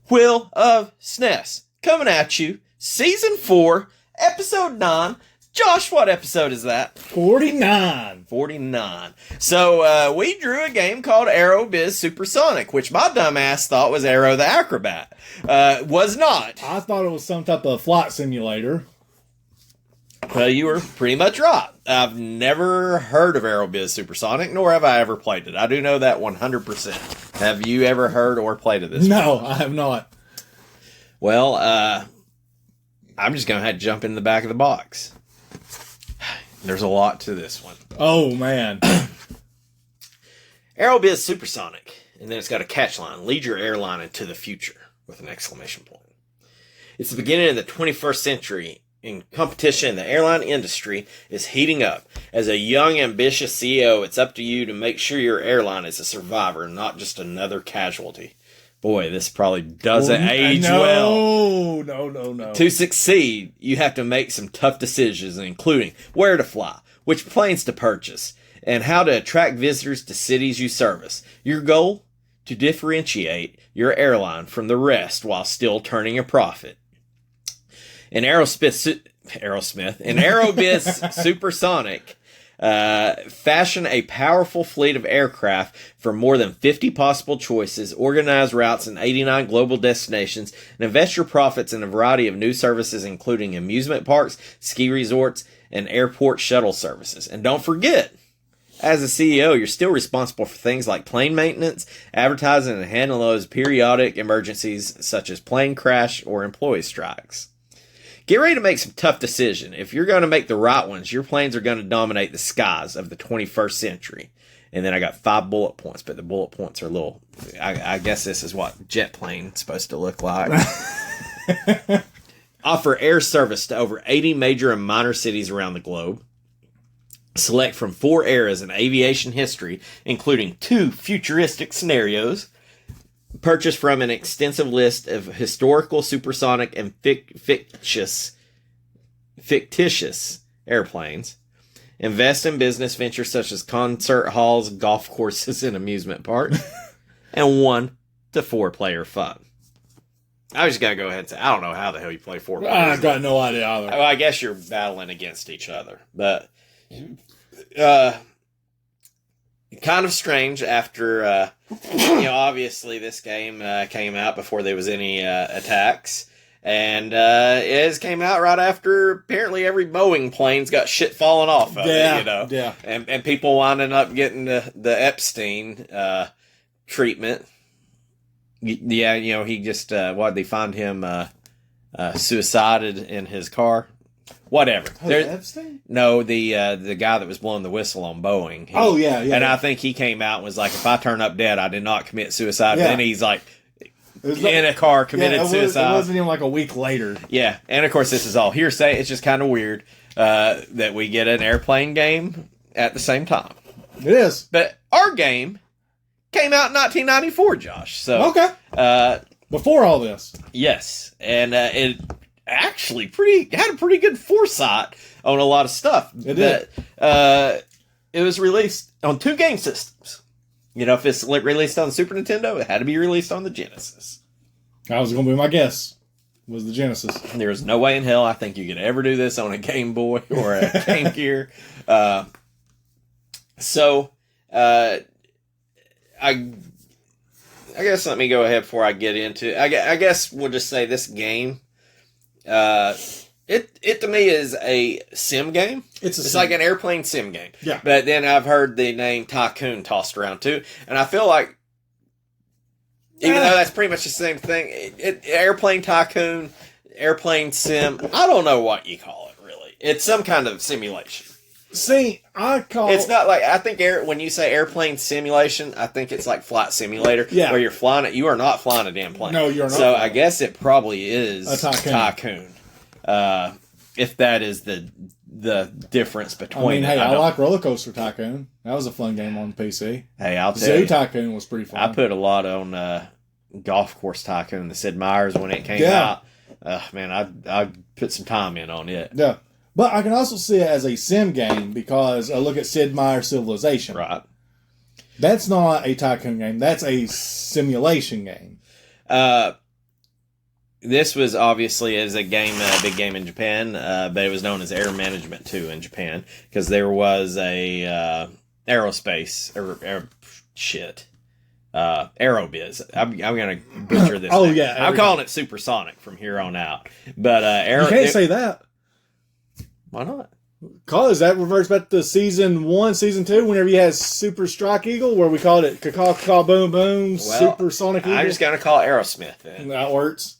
Wheel of SNES coming at you, Season 4, Episode 9. Josh, what episode is that? 49. 49. So, we drew a game called Aerobiz Supersonic, which my dumbass thought was Aero the Acrobat. Was not. I thought it was some type of flight simulator. Well, you were pretty much right. I've never heard of Aerobiz Supersonic, nor have I ever played it. I do know that 100%. Have you ever heard or played of this? No, I have not. Well, I'm just going to have to jump in the back of the box. There's a lot to this one. Oh, man. Aerobiz Supersonic. And then it's got a catch line. Lead your airline into the future with an exclamation point. It's the beginning of the 21st century. In competition in the airline industry is heating up. As a young, ambitious CEO, it's up to you to make sure your airline is a survivor, not just another casualty. Boy, this probably doesn't age well. No. To succeed, you have to make some tough decisions, including where to fly, which planes to purchase, and how to attract visitors to cities you service. Your goal? To differentiate your airline from the rest while still turning a profit. In Aerobiz Supersonic, fashion a powerful fleet of aircraft for more than 50 possible choices, organize routes in 89 global destinations, and invest your profits in a variety of new services, including amusement parks, ski resorts, and airport shuttle services. And don't forget, as a CEO, you're still responsible for things like plane maintenance, advertising, and handling those periodic emergencies such as plane crash or employee strikes. Get ready to make some tough decisions. If you're going to make the right ones, your planes are going to dominate the skies of the 21st century. And then I got 5 bullet points, but the bullet points are little. I guess this is what jet plane's supposed to look like. Offer air service to over 80 major and minor cities around the globe. Select from 4 eras in aviation history, including 2 futuristic scenarios. Purchase from an extensive list of historical, supersonic, and fictitious airplanes. Invest in business ventures such as concert halls, golf courses, and amusement parks. And 1 to 4 player fun. I just got to go ahead and say, I don't know how the hell you play 4 players. I got no idea either. Well, I guess you're battling against each other. But kind of strange after, obviously this game came out before there was any attacks. And it has came out right after apparently every Boeing plane's got shit falling off of it, Yeah. And people winding up getting the Epstein treatment. Yeah, he just, they find him suicided in his car. Whatever. Epstein? No, the guy that was blowing the whistle on Boeing. Yeah. And I think he came out and was like, if I turn up dead, I did not commit suicide. Yeah. Then he's like, in a car, committed suicide. It wasn't even like a week later. Yeah, and of course this is all hearsay. It's just kind of weird that we get an airplane game at the same time. It is. But our game came out in 1994, Josh. So okay. Before all this. Yes, and it actually had a pretty good foresight on a lot of stuff. It did. It was released on 2 game systems. If it's released on the Super Nintendo, it had to be released on the Genesis. That was going to be my guess. Was the Genesis. There's no way in hell I think you could ever do this on a Game Boy or a Game Gear. I guess let me go ahead before I get into. I guess we'll just say this game. It to me is a sim game. It's like an airplane sim game. Yeah. But then I've heard the name Tycoon tossed around too, and I feel like even though that's pretty much the same thing, airplane tycoon, airplane sim. I don't know what you call it really. It's some kind of simulation. See, it's not like, I think when you say airplane simulation, I think it's like flight simulator. Yeah. Where you're flying it. You are not flying a damn plane. No, you're not. So I guess it probably is a tycoon. If that is the difference between. I like Roller Coaster Tycoon. That was a fun game on PC. Hey, I'll tell Zoo you. Tycoon was pretty fun. I put a lot on Golf Course Tycoon, the Sid Meier's when it came out. Man, I put some time in on it. Yeah. But I can also see it as a sim game because I look at Sid Meier's Civilization. Right. That's not a tycoon game. That's a simulation game. this was obviously as a game, a big game in Japan, but it was known as Air Management 2 in Japan because there was a aerospace Aerobiz. I'm gonna butcher this. Oh now. yeah, I'm calling it Supersonic from here on out. But you can't say that. Why not? Cause that reverts back to season 1, season 2, whenever you had Super Strike Eagle, where we called it Caw Boom Boom, Supersonic Eagle. I'm just gonna call it Aerosmith then. That works.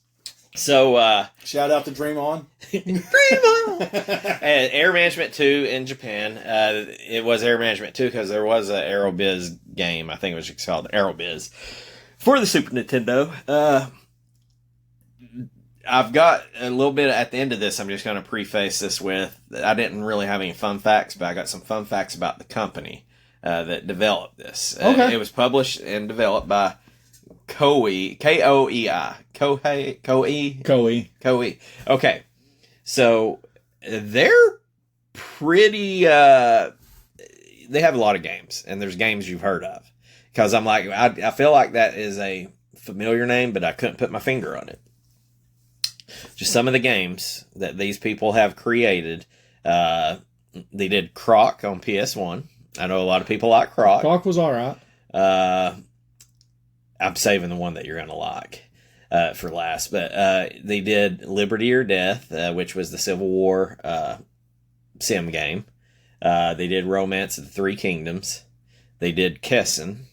So shout out to Dream On. Dream On. And Air Management 2 in Japan. It was Air Management 2 because there was an Aerobiz game. I think it was just called Aerobiz for the Super Nintendo. I've got a little bit at the end of this. I'm just going to preface this with I didn't really have any fun facts, but I got some fun facts about the company that developed this. Okay. It was published and developed by Koei, Koei, Koei. Okay, so they're pretty. They have a lot of games, and there's games you've heard of. Because I'm like, I feel like that is a familiar name, but I couldn't put my finger on it. Just some of the games that these people have created. They did Croc on PS1. I know a lot of people like Croc. Croc was all right. I'm saving the one that you're going to like for last. But they did Liberty or Death, which was the Civil War sim game. They did Romance of the Three Kingdoms. They did Kessen.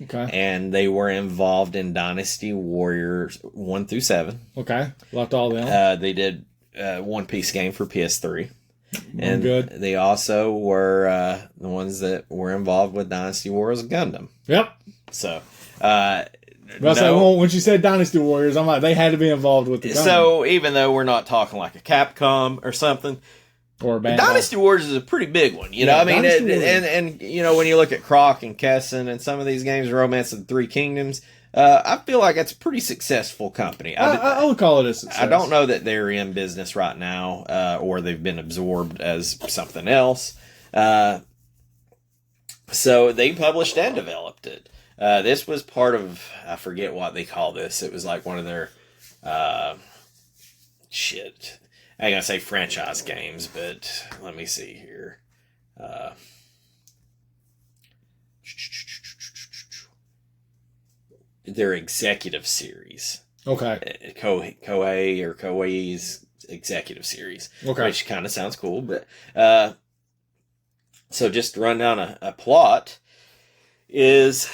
Okay. And they were involved in Dynasty Warriors 1 through 7. Okay. Locked all them. They did One Piece game for PS3. And good. they also were the ones that were involved with Dynasty Warriors Gundam. Yep. So, when you said Dynasty Warriors, I'm like, they had to be involved with the Gundam. So, even though we're not talking like a Capcom or something, or a Dynasty Warriors is a pretty big one, you know. I mean, and you know, when you look at Croc and Kessen and some of these games, Romance of the Three Kingdoms, I feel like it's a pretty successful company. I would call it a success. I don't know that they're in business right now, or they've been absorbed as something else. So they published and developed it. This was part of, I forget what they call this. It was like one of their I ain't gonna say franchise games, but let me see here. Their executive series. Okay. Koei or Koei's executive series. Okay. Which kind of sounds cool, but so just to run down a plot is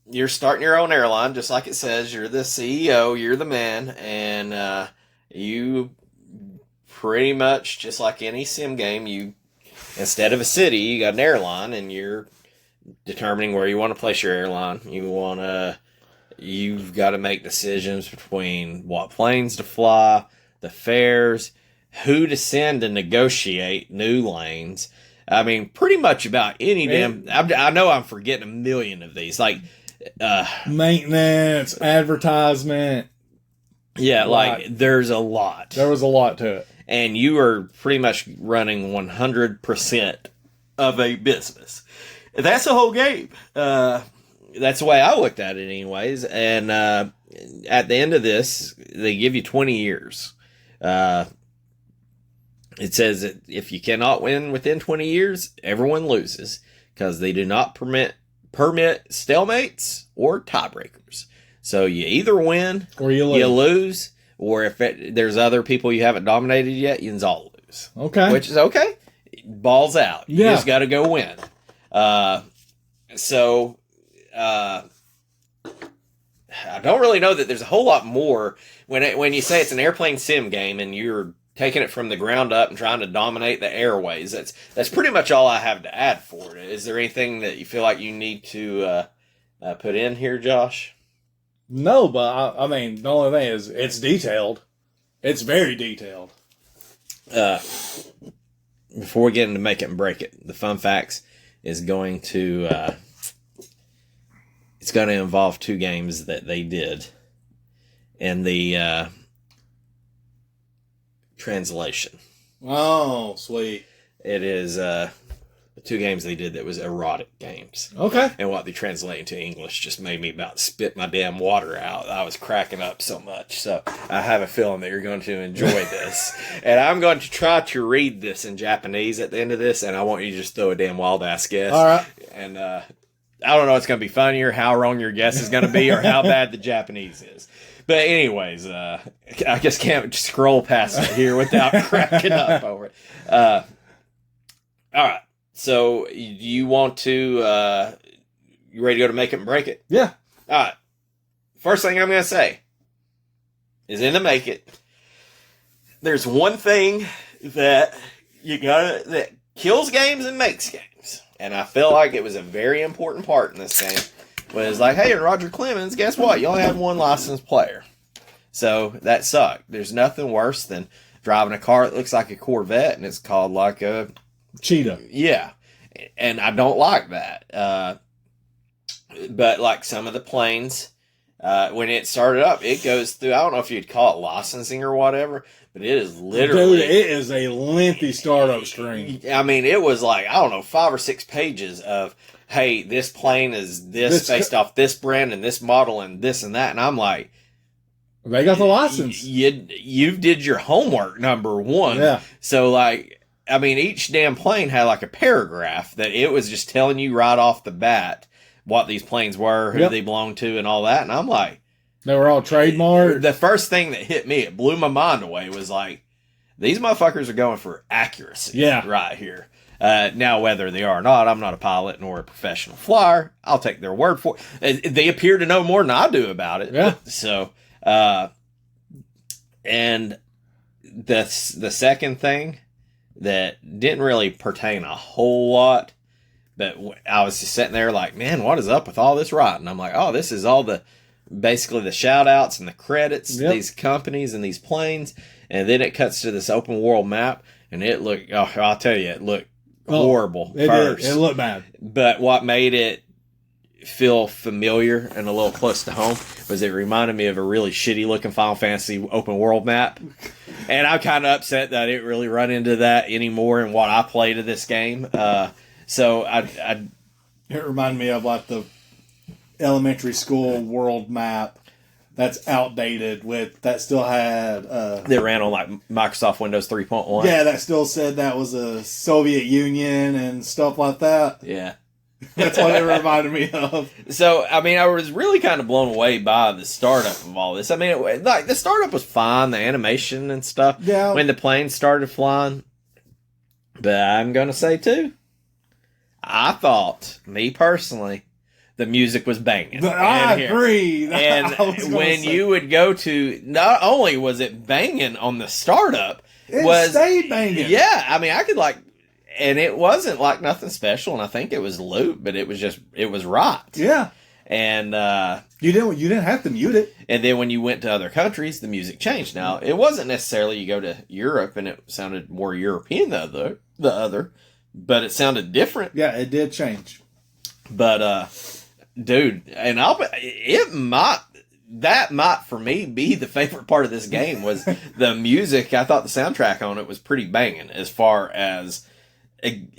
you're starting your own airline, just like it says. You're the CEO, you're the man, and you pretty much, just like any sim game, you instead of a city, you got an airline, and you're determining where you want to place your airline. You've got to make decisions between what planes to fly, the fares, who to send to negotiate new lanes. I mean, pretty much about any damn. I know I'm forgetting a million of these, like maintenance, advertisement. Yeah, like there's a lot. There was a lot to it. And you are pretty much running 100% of a business. That's the whole game. That's the way I looked at it anyways. And at the end of this, they give you 20 years. It says that if you cannot win within 20 years, everyone loses. Because they do not permit stalemates or tiebreakers. So you either win or you lose. Or if there's other people you haven't dominated yet, you all lose. Okay. Which is okay. Balls out. You just got to go win. So I don't really know that there's a whole lot more when you say it's an airplane sim game and you're taking it from the ground up and trying to dominate the airways. That's pretty much all I have to add for it. Is there anything that you feel like you need to put in here, Josh? No, but I mean, the only thing is it's detailed. It's very detailed. Before we get into make it and break it, the fun facts is going to it's going to involve two games that they did, and the translation. Oh, sweet! It is 2 games they did that was erotic games. Okay. And what they translate into English just made me about spit my damn water out. I was cracking up so much. So I have a feeling that you're going to enjoy this. And I'm going to try to read this in Japanese at the end of this, and I want you to just throw a damn wild ass guess. All right. And I don't know if it's going to be funnier, how wrong your guess is going to be, or how bad the Japanese is. But anyways, I just can't scroll past it here without cracking up over it. All right. So you want to, you ready to go to Make It and Break It? Yeah. All right. First thing I'm going to say is in the Make It, there's one thing that that kills games and makes games. And I feel like it was a very important part in this game. Was like, hey, Roger Clemens, guess what? You only have one licensed player. So that sucked. There's nothing worse than driving a car that looks like a Corvette and it's called like a Cheetah. Yeah. And I don't like that. But like some of the planes, when it started up, it goes through, I don't know if you'd call it licensing or whatever, but it is literally... Dude, it is a lengthy startup screen. I mean, it was like, I don't know, 5 or 6 pages of, hey, this plane is this based off this brand and this model and this and that. And I'm like... They got the license. You did your homework, number one. Yeah. So, like, I mean, each damn plane had like a paragraph that it was just telling you right off the bat what these planes were, who they belonged to, and all that. And I'm like... They were all trademarked. The first thing that hit me, it blew my mind away, was like, these motherfuckers are going for accuracy right here. Now, whether they are or not, I'm not a pilot nor a professional flyer. I'll take their word for it. They appear to know more than I do about it. Yeah. So, and the second thing that didn't really pertain a whole lot, but I was just sitting there like, man, what is up with all this writing? I'm like, oh, this is all basically the shout outs and the credits to these companies and these planes. And then it cuts to this open world map and it looked, I'll tell you, it looked horrible first. It looked bad. But what made it feel familiar and a little close to home was it reminded me of a really shitty looking Final Fantasy open world map. And I'm kind of upset that I didn't really run into that anymore in what I played of this game. So it reminded me of like the elementary school world map that's outdated that still had that ran on like Microsoft Windows 3.1. Yeah, that still said that was a Soviet Union and stuff like that. Yeah. That's what it reminded me of. So, I mean, I was really kind of blown away by the startup of all this. I mean, like the startup was fine, the animation and stuff. Yeah. When the plane started flying. But I'm going to say too, I thought, me personally, the music was banging. I agree. And when you would go to, not only was it banging on the startup, it stayed banging. Yeah, I mean, I could like, and it wasn't like nothing special, and I think it was loop, but it was right. Yeah. And you didn't have to mute it. And then when you went to other countries, the music changed. Now, it wasn't necessarily you go to Europe and it sounded more European than the other, but it sounded different. Yeah, it did change. But dude, and that might for me be the favorite part of this game was the music. I thought the soundtrack on it was pretty banging as far as,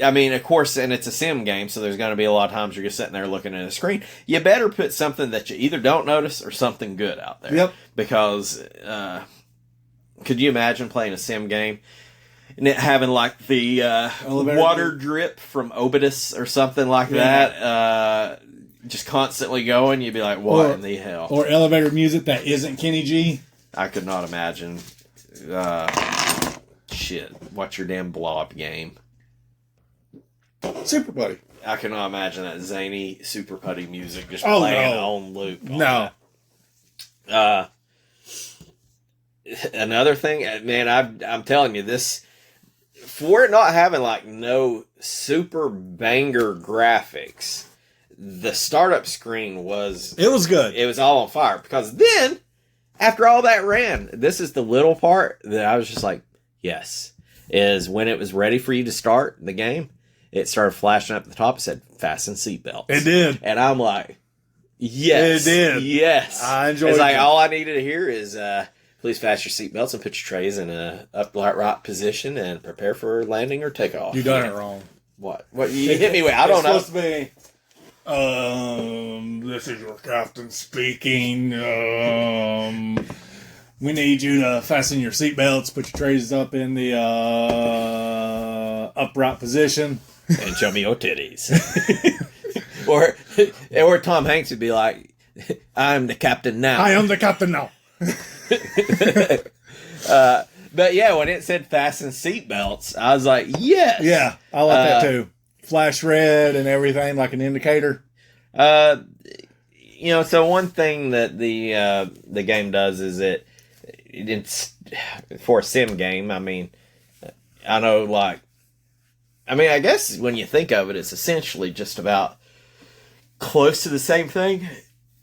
I mean, of course, and it's a sim game, so there's going to be a lot of times you're just sitting there looking at a screen. You better put something that you either don't notice or something good out there. Yep. Because could you imagine playing a sim game and it having like the water drip from Obidus or something like that? Just constantly going, you'd be like, what in the hell? Or elevator music that isn't Kenny G. I could not imagine. Shit. What's your damn blob game? Super Buddy. I cannot imagine that zany Super Putty music just playing on loop. No. Another thing, man, I'm telling you, this, for it not having like no super banger graphics, the startup screen it was good. It was all on fire, because then after all that ran, this is the little part that I was just like, yes, is when it was ready for you to start the game, it started flashing up at the top. It said fasten seatbelts. It did. And I'm like, yes, it did. Yes, I enjoyed it's it. like all I needed to hear is please fasten your seatbelts and put your trays in a upright right position and prepare for landing or takeoff. You done it wrong. What? What you hit me with? I don't know. It's supposed to be, this is your captain speaking. We need you to fasten your seatbelts, put your trays up in the upright position. And show me your titties. or Tom Hanks would be like, I'm the captain now. I am the captain now. But yeah, when it said fasten seatbelts, I was like, yes. Yeah, I like that too. Flash red and everything, like an indicator. So one thing that the game does is it's for a sim game. I mean, I know, like, I guess when you think of it, it's essentially just about close to the same thing.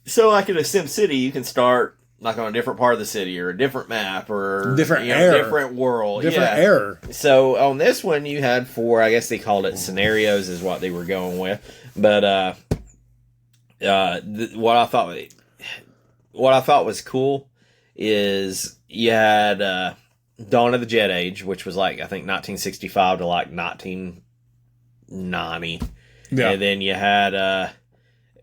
So, like in a Sim City, you can start like on a different part of the city or a different map or different era, different world, different era. So on this one, you had 4. I guess they called it scenarios, is what they were going with. But what I thought was cool is you had Dawn of the Jet Age, which was like I think 1965 to like 1990, and then you had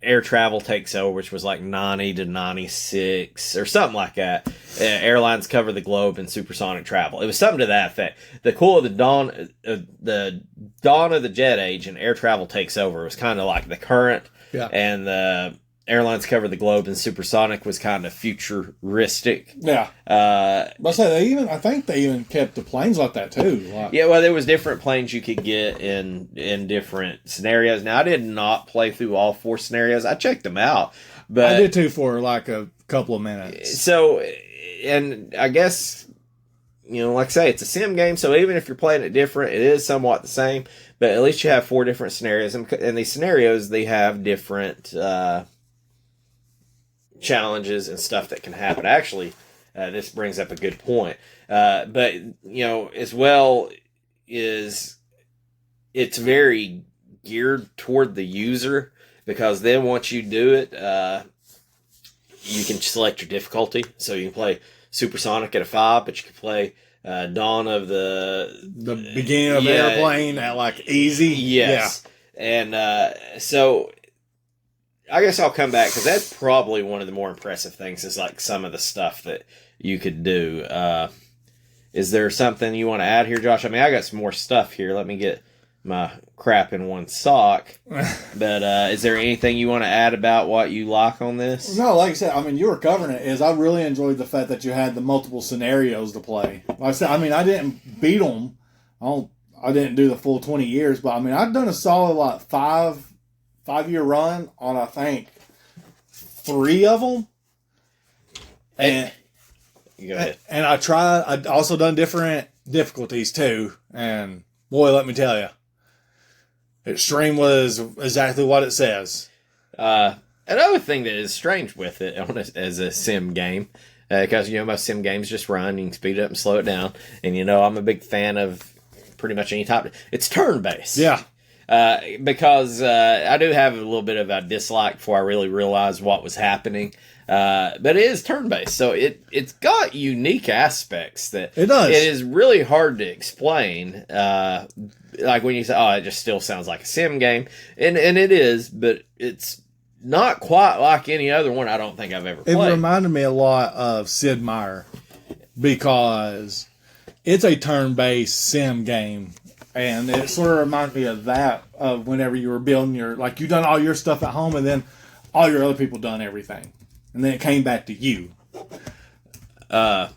Air Travel Takes Over, which was like 90 to 96 or something like that. Airlines Cover the Globe and Supersonic Travel. It was something to that effect. The Dawn of the Jet Age and Air Travel Takes Over was kind of like the current, and the Airlines Cover the Globe and Supersonic was kind of futuristic. Yeah. But I think they even kept the planes like that too. Like, yeah, well, there was different planes you could get in different scenarios. Now, I did not play through all 4 scenarios. I checked them out, but I did too for like a couple of minutes. So, and I guess, like I say, it's a sim game. So even if you're playing it different, it is somewhat the same. But at least you have 4 different scenarios, and these scenarios, they have different challenges and stuff that can happen. Actually, this brings up a good point. But as well is it's very geared toward the user, because then once you do it, you can select your difficulty. So you can play Supersonic at a 5, but you can play Dawn of the beginning of the airplane at like easy. Yes. Yeah. And so I guess I'll come back, because that's probably one of the more impressive things, is like some of the stuff that you could do. Is there something you want to add here, Josh? I got some more stuff here. Let me get my crap in one sock. But is there anything you want to add about what you like on this? No, like I said, you were covering it. I really enjoyed the fact that you had the multiple scenarios to play. Like I said, I didn't beat them. I didn't do the full 20 years, but I've done a solid like 5-year run on, I think, 3 of them. And go ahead. And I'd also done different difficulties too. And boy, let me tell you, Extreme was exactly what it says. Another thing that is strange with it as a sim game, because most sim games just run, you can speed it up and slow it down. And I'm a big fan of pretty much any type. It's turn-based. Yeah. Because I do have a little bit of a dislike before I really realized what was happening. But it is turn-based, so it's got unique aspects that it does. It is really hard to explain. Like when you say, "Oh, it just still sounds like a sim game," and it is, but it's not quite like any other one I don't think I've ever played. It reminded me a lot of Sid Meier, because it's a turn-based sim game. And it sort of reminded me of that, of whenever you were building you done all your stuff at home, and then all your other people done everything. And then it came back to you. I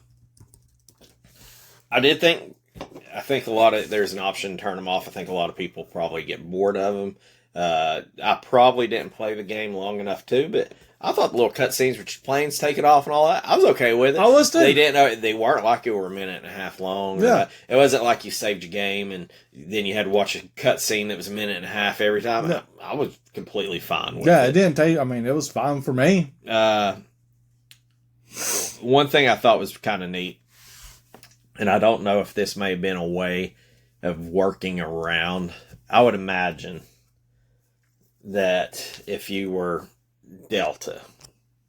think there's an option to turn them off. I think a lot of people probably get bored of them. I probably didn't play the game long enough too, but I thought the little cutscenes with planes taking off and all that, I was okay with it. I was too. They weren't like it were a minute and a half long. Yeah. It wasn't like you saved your game and then you had to watch a cutscene that was a minute and a half every time. Yeah. I was completely fine with it. Yeah, it didn't take, it was fine for me. One thing I thought was kind of neat, and I don't know if this may have been a way of working around, I would imagine that if you were Delta,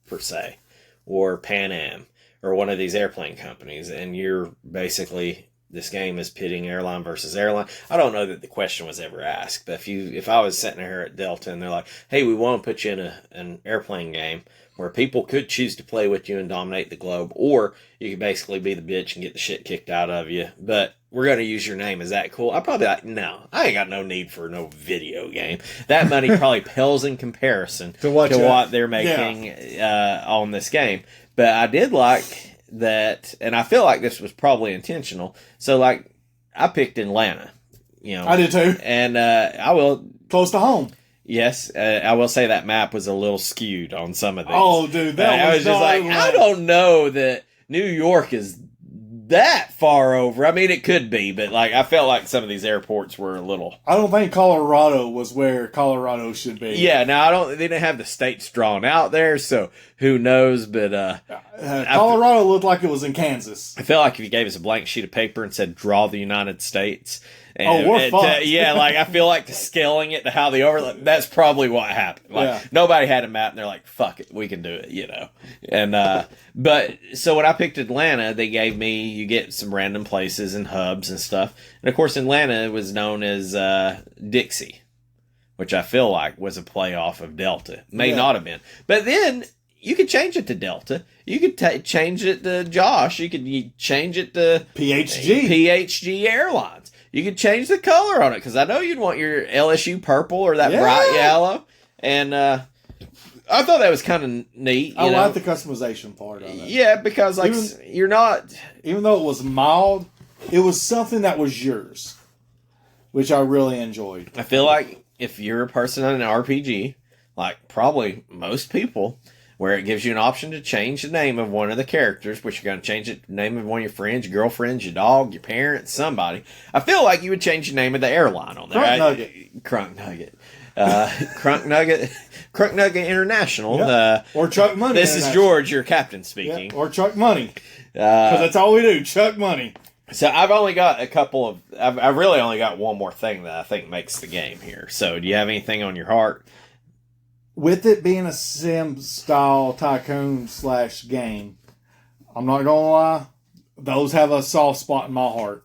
per se, or Pan Am, or one of these airplane companies, and you're basically this game is pitting airline versus airline. I don't know that the question was ever asked, but if I was sitting here at Delta and they're like, hey, we want to put you in an airplane game where people could choose to play with you and dominate the globe, or you could basically be the bitch and get the shit kicked out of you, but we're going to use your name. Is that cool? I'd probably be like, no, I ain't got no need for no video game. That money probably pales in comparison to what they're making on this game. But I did like that, and I feel like this was probably intentional. So, like, I picked Atlanta. I did too. And I will... Close to home. Yes, I will say that map was a little skewed on some of these. Oh, dude, I was just like, I don't know that New York is that far over. I mean, it could be, but like I felt like some of these airports were a little. I don't think Colorado was where Colorado should be. Yeah, now they didn't have the states drawn out there, so who knows? But Colorado looked like it was in Kansas. I feel like if you gave us a blank sheet of paper and said draw the United States. And, we're fucked. Yeah, like I feel like scaling it to how the overlap. That's probably what happened. Like nobody had a map, and they're like, "Fuck it, we can do it," And but so when I picked Atlanta, they gave me you get some random places and hubs and stuff, and of course Atlanta was known as Dixie, which I feel like was a playoff of Delta. May not have been, but then you could change it to Delta. You could change it to Josh. You could change it to PHG Airlines. You could change the color on it, because I know you'd want your LSU purple or that bright yellow. And I thought that was kind of neat. I like the customization part of it. Yeah, because like you're not... Even though it was mild, it was something that was yours, which I really enjoyed. I feel like if you're a person on an RPG, like probably most people... where it gives you an option to change the name of one of the characters, which you're going to change it to the name of one of your friends, your girlfriends, your dog, your parents, somebody. I feel like you would change the name of the airline on there. Crunk Nugget. Crunk Nugget International. Yep. Or Chuck Money. This is George, your captain, speaking. Yep. Or Chuck Money. Because that's all we do, Chuck Money. So I've only got a couple of... I've really only got one more thing that I think makes the game here. So do you have anything on your heart? With it being a sim-style tycoon / game, I'm not going to lie, those have a soft spot in my heart.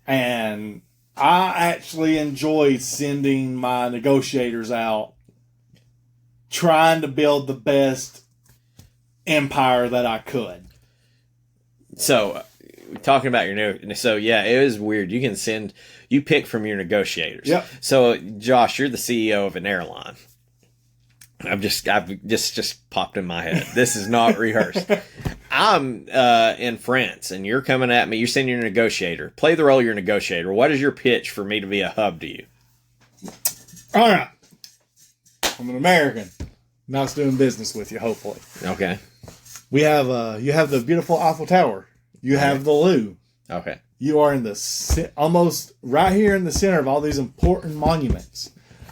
And I actually enjoy sending my negotiators out, trying to build the best empire that I could. So, talking about so yeah, it is weird. You pick from your negotiators. Yep. So, Josh, you're the CEO of an airline. I've just popped in my head. This is not rehearsed. I'm in France, and you're coming at me. You're saying you're a negotiator. Play the role of your negotiator. What is your pitch for me to be a hub to you? All right. I'm an American. Not doing business with you, hopefully. Okay. We have you have the beautiful Eiffel Tower. You have the Louvre. Okay. You are in almost right here in the center of all these important monuments.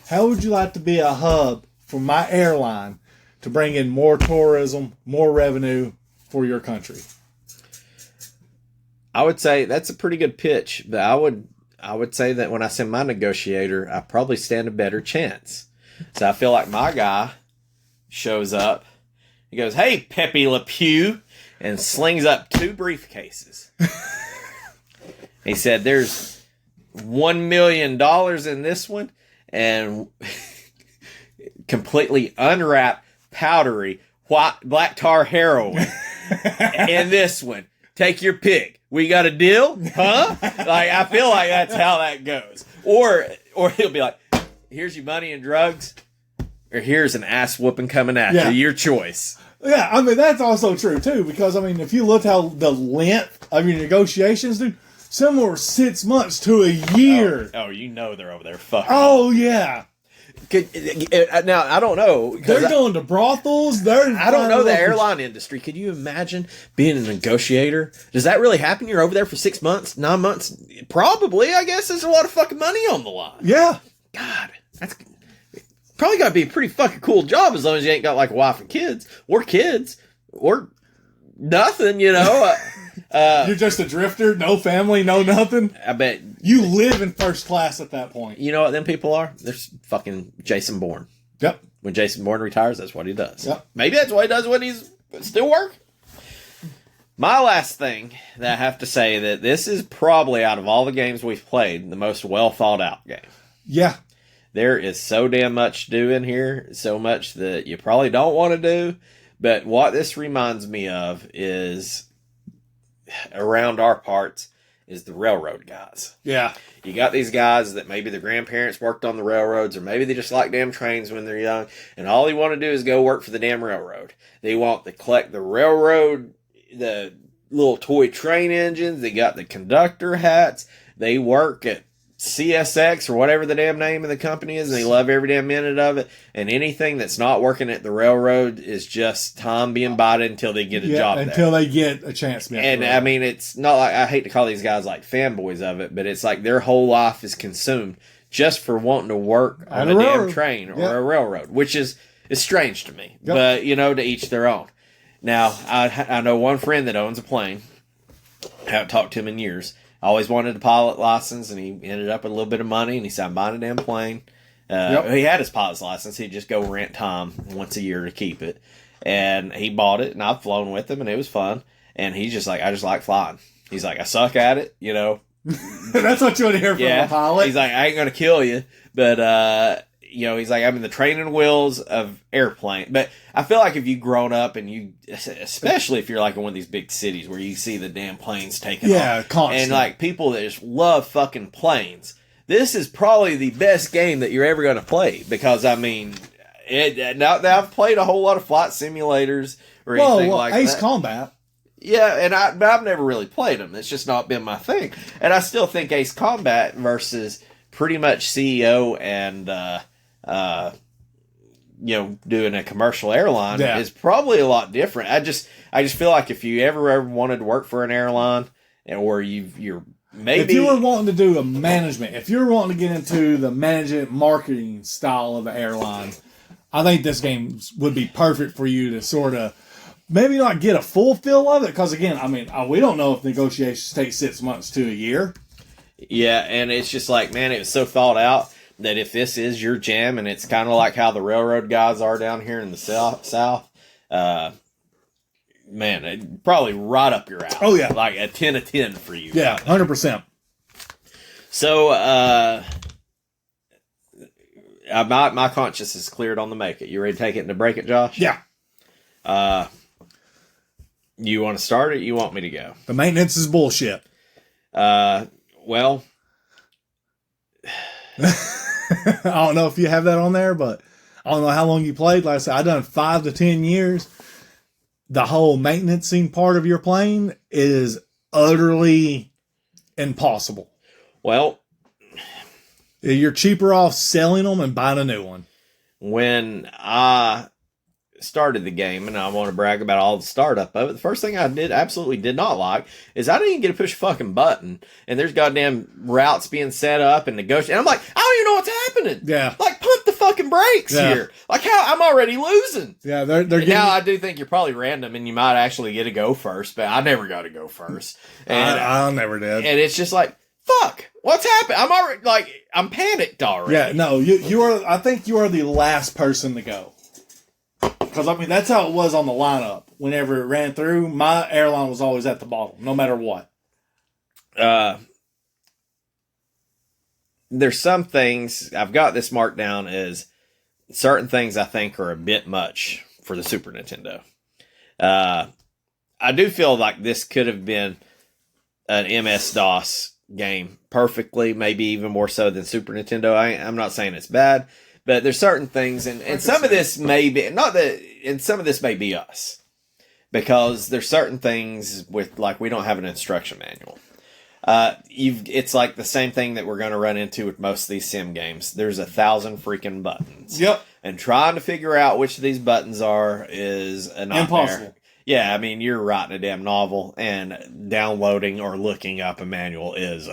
How would you like to be a hub for my airline to bring in more tourism, more revenue for your country? I would say that's a pretty good pitch, but I would say that when I send my negotiator, I probably stand a better chance. So I feel like my guy shows up. He goes, "Hey, Pepe Le Pew," and slings up 2 briefcases. He said, "There's $1 million in this one, and completely unwrapped, powdery, white black tar heroin in this one. Take your pick. We got a deal? Huh?" Like, I feel like that's how that goes. Or he'll be like, "Here's your money and drugs, or here's an ass whooping coming at you. Your choice." Yeah, I mean, that's also true, too, because, I mean, if you look how the length of your negotiations, dude, some were 6 months to a year. Oh, you know they're over there fucking. Oh, yeah. Now, I don't know. They're going to brothels. I don't know the airline industry. Could you imagine being a negotiator? Does that really happen? You're over there for 6 months, 9 months? Probably, I guess. There's a lot of fucking money on the line. Yeah. God, that's probably got to be a pretty fucking cool job as long as you ain't got like a wife and kids, or nothing, you know. You're just a drifter, no family, no nothing. I bet you live in first class at that point. You know what them people are? They're fucking Jason Bourne. Yep. When Jason Bourne retires, that's what he does. Yep. Maybe that's what he does when he's still working. My last thing that I have to say that this is probably out of all the games we've played, the most well thought out game. Yeah. There is so damn much to do in here, so much that you probably don't want to do. But what this reminds me of is, around our parts, is the railroad guys. Yeah. You got these guys that maybe their grandparents worked on the railroads, or maybe they just like damn trains when they're young, and all they want to do is go work for the damn railroad. They want to collect the railroad, the little toy train engines. They got the conductor hats. They work at CSX or whatever the damn name of the company is, and they love every damn minute of it. And anything that's not working at the railroad is just time being bided until they get a job there. Until they get a chance. And I mean, it's not like, I hate to call these guys like fanboys of it, but it's like their whole life is consumed just for wanting to work on a damn train or a railroad, which is strange to me. Yep. But, to each their own. Now, I know one friend that owns a plane. I haven't talked to him in years. I always wanted a pilot license, and he ended up with a little bit of money, and he said, I'm buying a damn plane. He had his pilot's license. He'd just go rent time once a year to keep it. And he bought it, and I've flown with him, and it was fun. And he's just like, I just like flying. He's like, I suck at it, That's what you want to hear from a pilot. He's like, I ain't going to kill you. But, he's like, I'm in the training wheels of airplane. But I feel like if you've grown up and especially if you're like in one of these big cities where you see the damn planes taking off. Constant. And like people that just love fucking planes. This is probably the best game that you're ever going to play. Because, I mean, now I've played a whole lot of flight simulators or anything like Ace that. Combat. Yeah, and I've never really played them. It's just not been my thing. And I still think Ace Combat versus pretty much CEO and doing a commercial airline is probably a lot different. I just feel like if you ever wanted to work for an airline, or you're maybe if you were wanting to do a management, if you're wanting to get into the management marketing style of an airline, I think this game would be perfect for you to sort of maybe not get a full feel of it, because again, I mean, we don't know if negotiations take 6 months to a year. Yeah, and it's just like, man, it was so thought out that if this is your jam, and it's kind of like how the railroad guys are down here in the south, man, it'd probably right up your alley. Oh, yeah. Like a 10 of 10 for you. Yeah, 100%. So, my conscience is cleared on the make it. You ready to take it and to break it, Josh? Yeah. You want to start it? You want me to go? The maintenance is bullshit. Well, I don't know if you have that on there, but I don't know how long you played. Like I said, I've done 5 to 10 years. The whole maintenancing part of your plane is utterly impossible. Well, you're cheaper off selling them and buying a new one. When I started the game, and I want to brag about all the startup of it, the first thing I absolutely did not like is I didn't even get to push a fucking button, and there's goddamn routes being set up and negotiated. And I'm like, I don't even know what's happening. Yeah. Like, pump the fucking brakes here. Like, how I'm already losing. Yeah, they're getting... Now, I do think you're probably random, and you might actually get to go first, but I never got to go first. And I never did. And it's just like, fuck, what's happened? I'm already, like, I'm panicked already. Yeah, no, you are, I think you are the last person to go. Because, I mean, that's how it was on the lineup. Whenever it ran through, my airline was always at the bottom, no matter what. There's some things, I've got this marked down as certain things I think are a bit much for the Super Nintendo. I do feel like this could have been an MS-DOS game perfectly, maybe even more so than Super Nintendo. I'm not saying it's bad. But there's certain things, and some of this may be, not that, and some of this may be us. Because there's certain things with, like, we don't have an instruction manual. It's like the same thing that we're going to run into with most of these sim games. There's 1,000 freaking buttons. Yep. And trying to figure out which of these buttons are is a nightmare. Impossible. Yeah, I mean, you're writing a damn novel, and downloading or looking up a manual is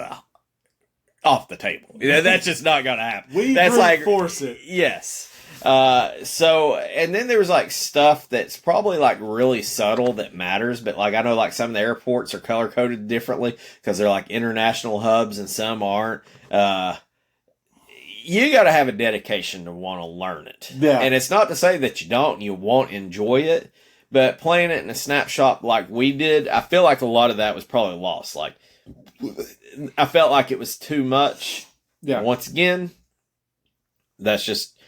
off the table. That's just not going to happen. That's like force it. Yes. So, and then there was like stuff that's probably like really subtle that matters, but like I know like some of the airports are color coded differently because they're like international hubs and some aren't. You got to have a dedication to want to learn it. Yeah. And it's not to say that you don't and you won't enjoy it, But playing it in a snapshot like we did, I feel like a lot of that was probably lost. Like, I felt like it was too much. Yeah. Once again, that's just,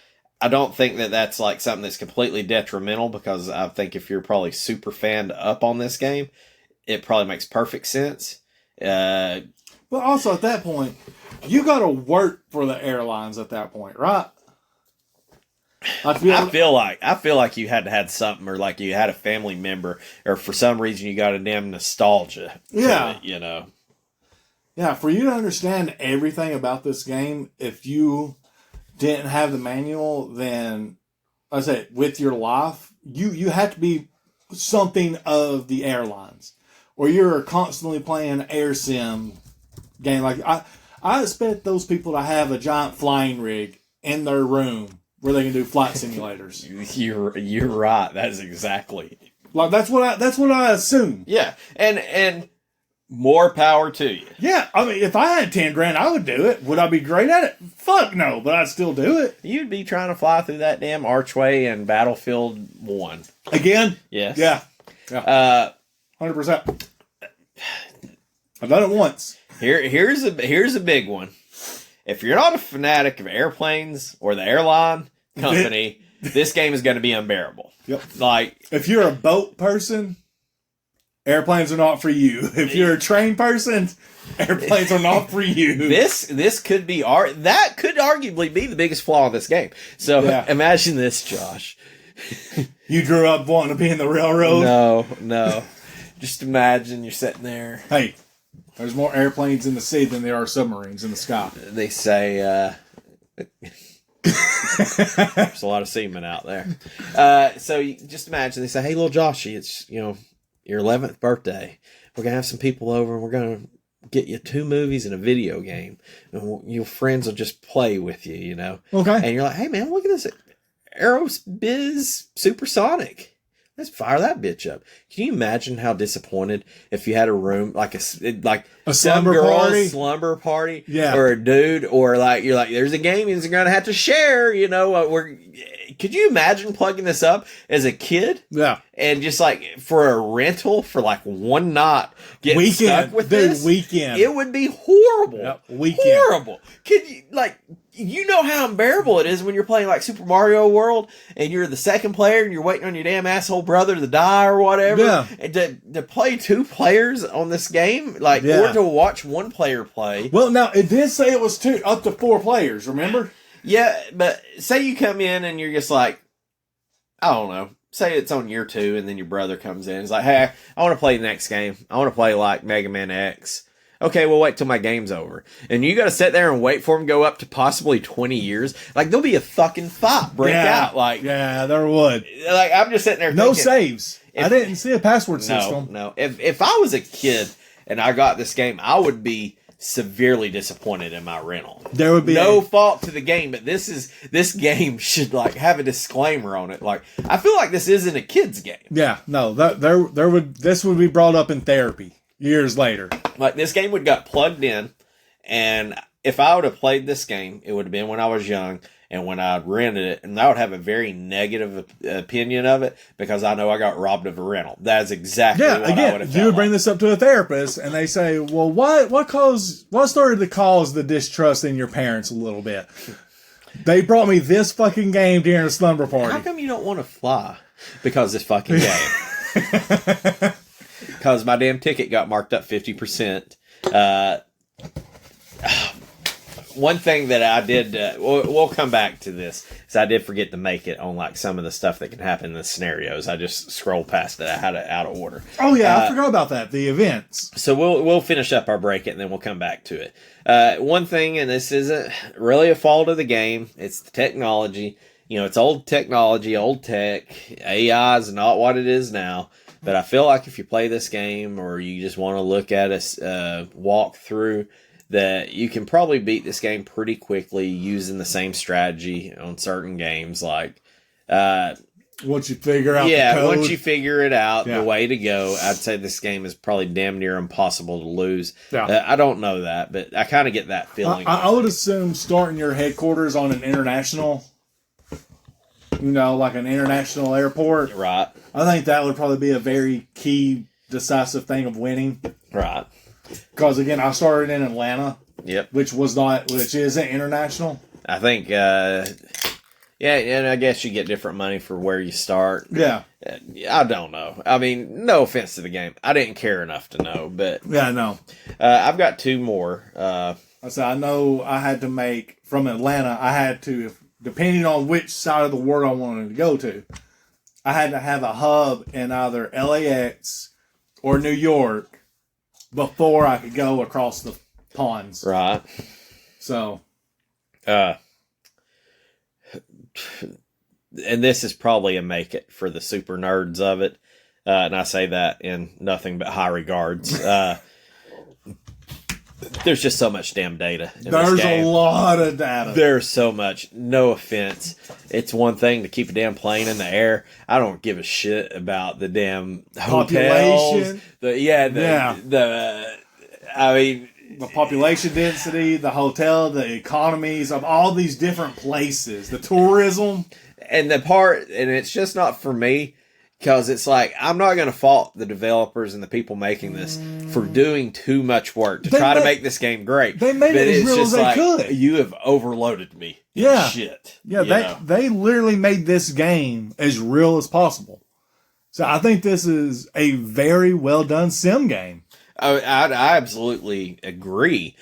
I don't think that that's like something that's completely detrimental, because I think if you're probably super fanned up on this game, it probably makes perfect sense. But also at that point, you got to work for the airlines at that point, right? I feel like you had to have something, or like you had a family member, or for some reason you got a damn nostalgia. Yeah. To it, Yeah, for you to understand everything about this game, if you didn't have the manual, then I say with your life, you have to be something of the airlines, or you're constantly playing air sim game. Like I expect those people to have a giant flying rig in their room where they can do flight simulators. You're right. That's exactly like that's what I assume. Yeah, and more power to you. Yeah, I mean, if I had 10 grand, I would do it. Would I be great at it? Fuck no, but I'd still do it. You'd be trying to fly through that damn archway in Battlefield 1. Again? Yes. Yeah. 100%. I've done it once. Here's a big one. If you're not a fanatic of airplanes or the airline company, this game is going to be unbearable. Yep. Like, if you're a boat person, airplanes are not for you. If you're a train person, airplanes are not for you. This could be that could arguably be the biggest flaw in this game. So imagine this, Josh. You grew up wanting to be in the railroad? No. Just imagine you're sitting there. Hey, there's more airplanes in the sea than there are submarines in the sky. They say there's a lot of seamen out there. So you just imagine they say, "Hey, little Joshy, it's your 11th birthday. We're gonna have some people over, and we're gonna get you 2 movies and a video game, and your friends will just play with you, Okay. And you're like, hey man, look at this Aerobiz Supersonic. Let's fire that bitch up. Can you imagine how disappointed if you had a room like a slumber party, yeah, or a dude, or like you're like, there's a game you're gonna have to share. Could you imagine plugging this up as a kid? Yeah, and just like for a rental for like one night, getting stuck with this weekend, it would be horrible. Yep. Weekend, horrible. Could you you know how unbearable it is when you're playing like Super Mario World and you're the second player and you're waiting on your damn asshole brother to die or whatever. Yeah. And to play 2 players on this game, or to watch one player play. Well, now it did say it was up to 4 players. Remember? Yeah, but say you come in and you're just like, I don't know. Say it's on year 2 and then your brother comes in. It's like, hey, I want to play the next game. I want to play like Mega Man X. Okay, we'll wait till my game's over. And you got to sit there and wait for him to go up to possibly 20 years. Like, there'll be a fucking fight break out. Like, yeah, there would. Like, I'm just sitting there thinking, no saves. I didn't see a password system. No. If I was a kid and I got this game, I would be severely disappointed in my rental. There would be no fault to the game, but this game should like have a disclaimer on it. Like, I feel like this isn't a kid's game. Yeah, no, this would be brought up in therapy years later. Like, this game would got plugged in, and if I would have played this game, it would have been when I was young and when I rented it, and I would have a very negative opinion of it because I know I got robbed of a rental. That's exactly what I would have felt. You would bring this up to a therapist, and they say, well, what started to cause the distrust in your parents a little bit? They brought me this fucking game during a slumber party. How come you don't want to fly? Because this fucking game. Because my damn ticket got marked up 50%. One thing that I did, we'll come back to this, is I did forget to make it on like some of the stuff that can happen in the scenarios. I just scrolled past it. I had it out of order. Oh yeah, I forgot about that. The events. So we'll finish up our break and then we'll come back to it. One thing, and this isn't really a fault of the game, it's the technology. It's old technology, old tech. AI is not what it is now. But I feel like if you play this game or you just want to look at a walk through, that you can probably beat this game pretty quickly using the same strategy on certain games. Like, once you figure out the code. Once you figure it out, the way to go, I'd say this game is probably damn near impossible to lose. Yeah. I don't know that, but I kind of get that feeling. I would assume starting your headquarters on an international like an international airport. Right. I think that would probably be a very key, decisive thing of winning. Right. Because again, I started in Atlanta. Yep. Which isn't international. I think, yeah, and I guess you get different money for where you start. Yeah. I don't know. I mean, no offense to the game. I didn't care enough to know, but. Yeah, no. I've got two more. I know I had to make, from Atlanta, I had to, depending on which side of the world I wanted to go to, I had to have a hub in either LAX or New York before I could go across the ponds. Right. So. And this is probably a make it for the super nerds of it. And I say that in nothing but high regards. There's just so much damn data in There's this game. a lot of data. There's so much. No offense. It's one thing to keep a damn plane in the air. I don't give a shit about the damn hotels. Population. I mean, the population density, the hotel, the economies of all these different places, the tourism. And it's just not for me, because it's like, I'm not going to fault the developers and the people making this for doing too much work to try to make this game great. They made it as real as they could. You have overloaded me. Yeah. Shit. Yeah, they literally made this game as real as possible. So I think this is a very well done sim game. I absolutely agree.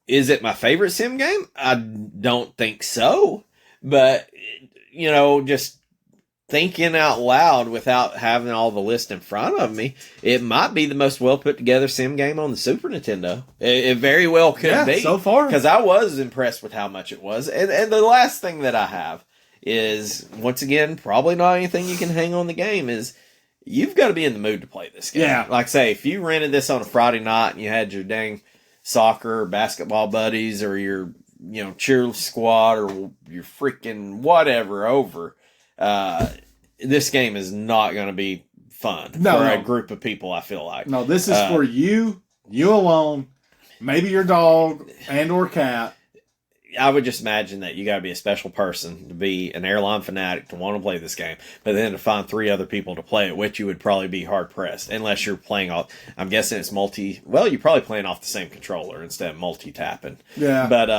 Is it my favorite sim game? I don't think so. But, just thinking out loud without having all the list in front of me, it might be the most well put together sim game on the Super Nintendo. It very well could be. So far. Because I was impressed with how much it was. And the last thing that I have is, once again, probably not anything you can hang on the game, is you've got to be in the mood to play this game. Yeah. Like, say, if you rented this on a Friday night and you had your dang soccer or basketball buddies or your, cheer squad or your freaking whatever over, this game is not going to be fun for a group of people, I feel like. No, this is for you alone, maybe your dog and or cat. I would just imagine that you got to be a special person to be an airline fanatic to want to play this game, but then to find 3 other people to play it with, you would probably be hard pressed unless you're playing off. I'm guessing it's you're probably playing off the same controller instead of multi-tapping. Yeah. But,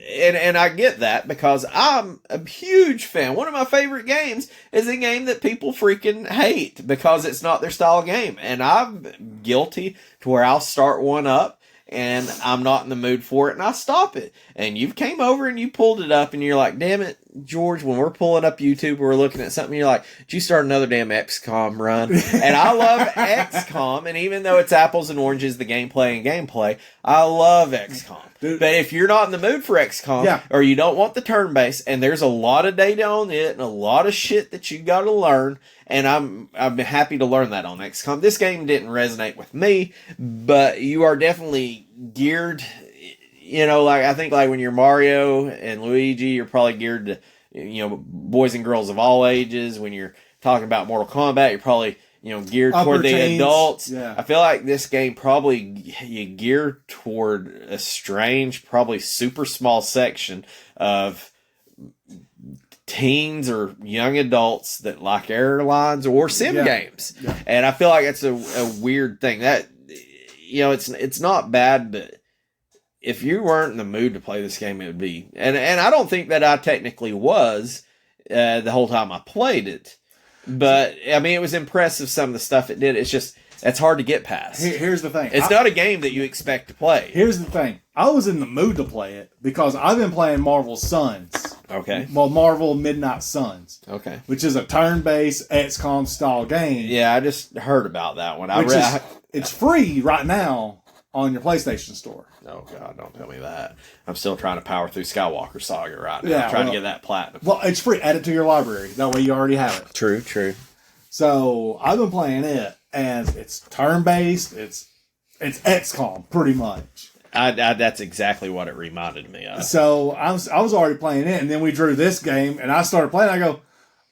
and I get that because I'm a huge fan. One of my favorite games is a game that people freaking hate because it's not their style of game. And I'm guilty to where I'll start one up and I'm not in the mood for it, and I stop it. And you came over and you pulled it up, and you're like, damn it, George, when we're pulling up YouTube, we're looking at something, you're like, did you start another damn XCOM run? And I love XCOM, and even though it's apples and oranges, the gameplay, I love XCOM. Dude. But if you're not in the mood for XCOM, or you don't want the turn-based, and there's a lot of data on it, and a lot of shit that you got to learn, and I'm happy to learn that on XCOM. This game didn't resonate with me, but you are definitely geared, I think like when you're Mario and Luigi, you're probably geared to, boys and girls of all ages. When you're talking about Mortal Kombat, you're probably, geared toward the adults. Yeah. I feel like this game probably you gear toward a strange, probably super small section of teens or young adults that like airlines or sim games. Yeah. And I feel like it's a weird thing that, it's not bad, but if you weren't in the mood to play this game, it would be, and I don't think that I technically was, the whole time I played it, but I mean, it was impressive some of the stuff it did. It's just, it's hard to get past. Here's the thing. It's not a game that you expect to play. Here's the thing. I was in the mood to play it because I've been playing Marvel Suns. Okay. Well, Marvel Midnight Suns. Okay. Which is a turn-based XCOM style game. Yeah, I just heard about that one. It's free right now on your PlayStation Store. Oh, God, don't tell me that. I'm still trying to power through Skywalker Saga right now. Trying to get that platinum. Well, it's free. Add it to your library. That way you already have it. True. So, I've been playing it, and it's turn-based. It's XCOM, pretty much. That's exactly what it reminded me of. So, I was already playing it, and then we drew this game, and I started playing. I go,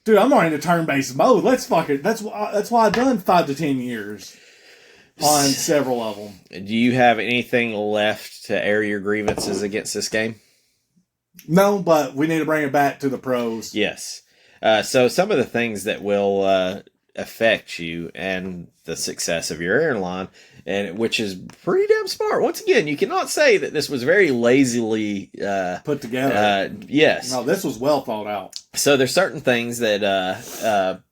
dude, I'm already in turn-based mode. Let's fuck it. That's why I've done 5 to 10 years on several of them. Do you have anything left to air your grievances against this game? No, but we need to bring it back to the pros. Yes. So some of the things that will affect you and the success of your airline, and which is pretty damn smart. Once again, you cannot say that this was very lazily put together. Yes. No, this was well thought out. So there's certain things that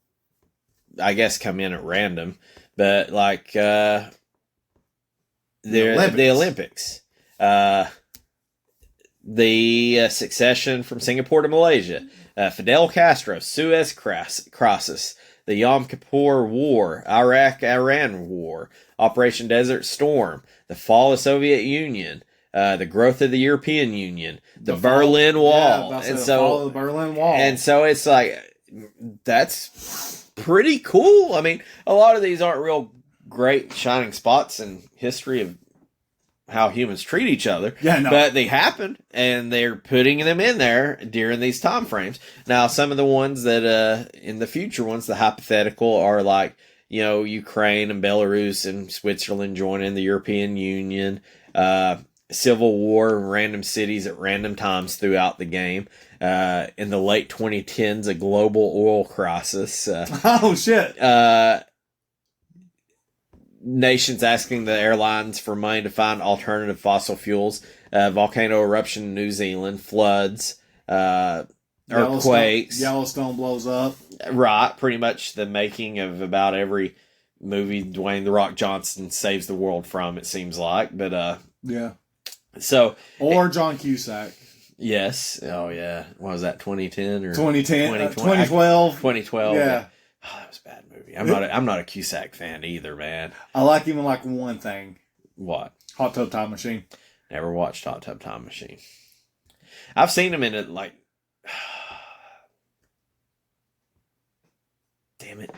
I guess come in at random, but like the Olympics. The succession from Singapore to Malaysia, Fidel Castro, Suez Crisis, the Yom Kippur War, Iraq-Iran War, Operation Desert Storm, the fall of Soviet Union, the growth of the European Union, the Berlin Wall, and so fall of the Berlin Wall, and so it's like that's pretty cool. I mean, a lot of these aren't real great shining spots in history of how humans treat each other. Yeah, no. But they happen, and they're putting them in there during these time frames. Now, some of the ones that in the future ones, the hypothetical, are like, Ukraine and Belarus and Switzerland joining the European Union, civil war, random cities at random times throughout the game. In the late 2010s, a global oil crisis. Oh, shit. Nations asking the airlines for money to find alternative fossil fuels, volcano eruption in New Zealand, floods, earthquakes. Yellowstone blows up. Right, pretty much the making of about every movie Dwayne "The Rock" Johnson saves the world from, it seems like. But yeah. So John Cusack. Yes. Oh yeah. What was that? 2010 or 2010? 2012. 2012. Yeah. Oh, that was a bad movie. I'm not a Cusack fan either, man. I like him in like one thing. What? Hot Tub Time Machine. Never watched Hot Tub Time Machine. I've seen him in it like. Damn it.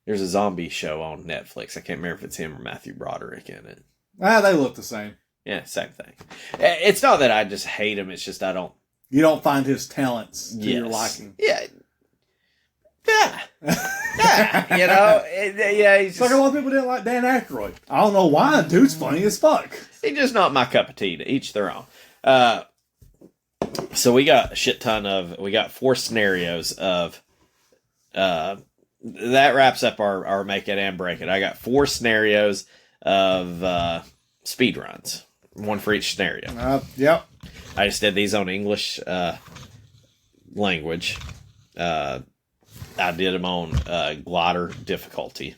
There's a zombie show on Netflix. I can't remember if it's him or Matthew Broderick in it. They look the same. Yeah, same thing. It's not that I just hate him. It's just I don't. You don't find his talents to your liking. Yeah. Yeah. He's just, like a lot of people didn't like Dan Aykroyd. I don't know why. Dude's funny as fuck. He's just not my cup of tea. To each their own. So we got a shit ton we got 4 scenarios of, that wraps up our make it and break it. I got 4 scenarios of, speed runs. One for each scenario. Yep. I just did these on English, language. I did them on glider difficulty.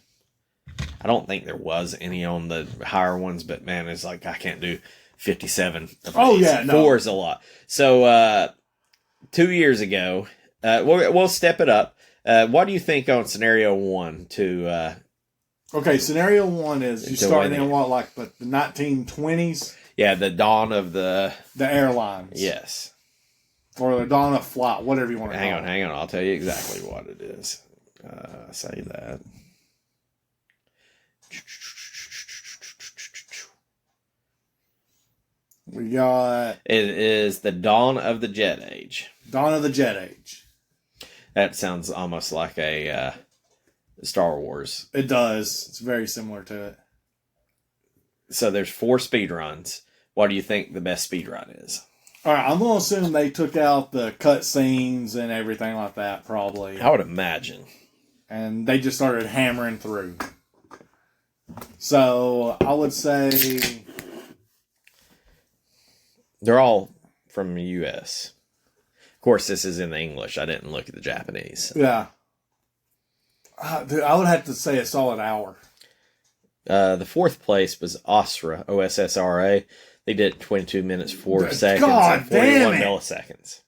I don't think there was any on the higher ones, but man, it's like I can't do 57 of these. Oh, yeah, no. 4 is a lot. So 2 years ago, we'll step it up. What do you think on scenario 1 to... okay, scenario 1 is you starting in what, like the 1920s? Yeah, the dawn of the airlines. Yes. Or the dawn of flight, whatever you want to call it. Hang on. I'll tell you exactly what it is. Say that. We got... It is the dawn of the jet age. Dawn of the jet age. That sounds almost like a Star Wars. It does. It's very similar to it. So there's 4 speed runs. What do you think the best speed run is? All right, I'm going to assume they took out the cut scenes and everything like that, probably. I would imagine. And they just started hammering through. So I would say... They're all from the U.S. Of course, this is in the English. I didn't look at the Japanese. Yeah. Dude, I would have to say a solid hour. The 4th place was OSRA, OSSRA. They did it 22 minutes, 4 seconds, God and 41 damn it. milliseconds.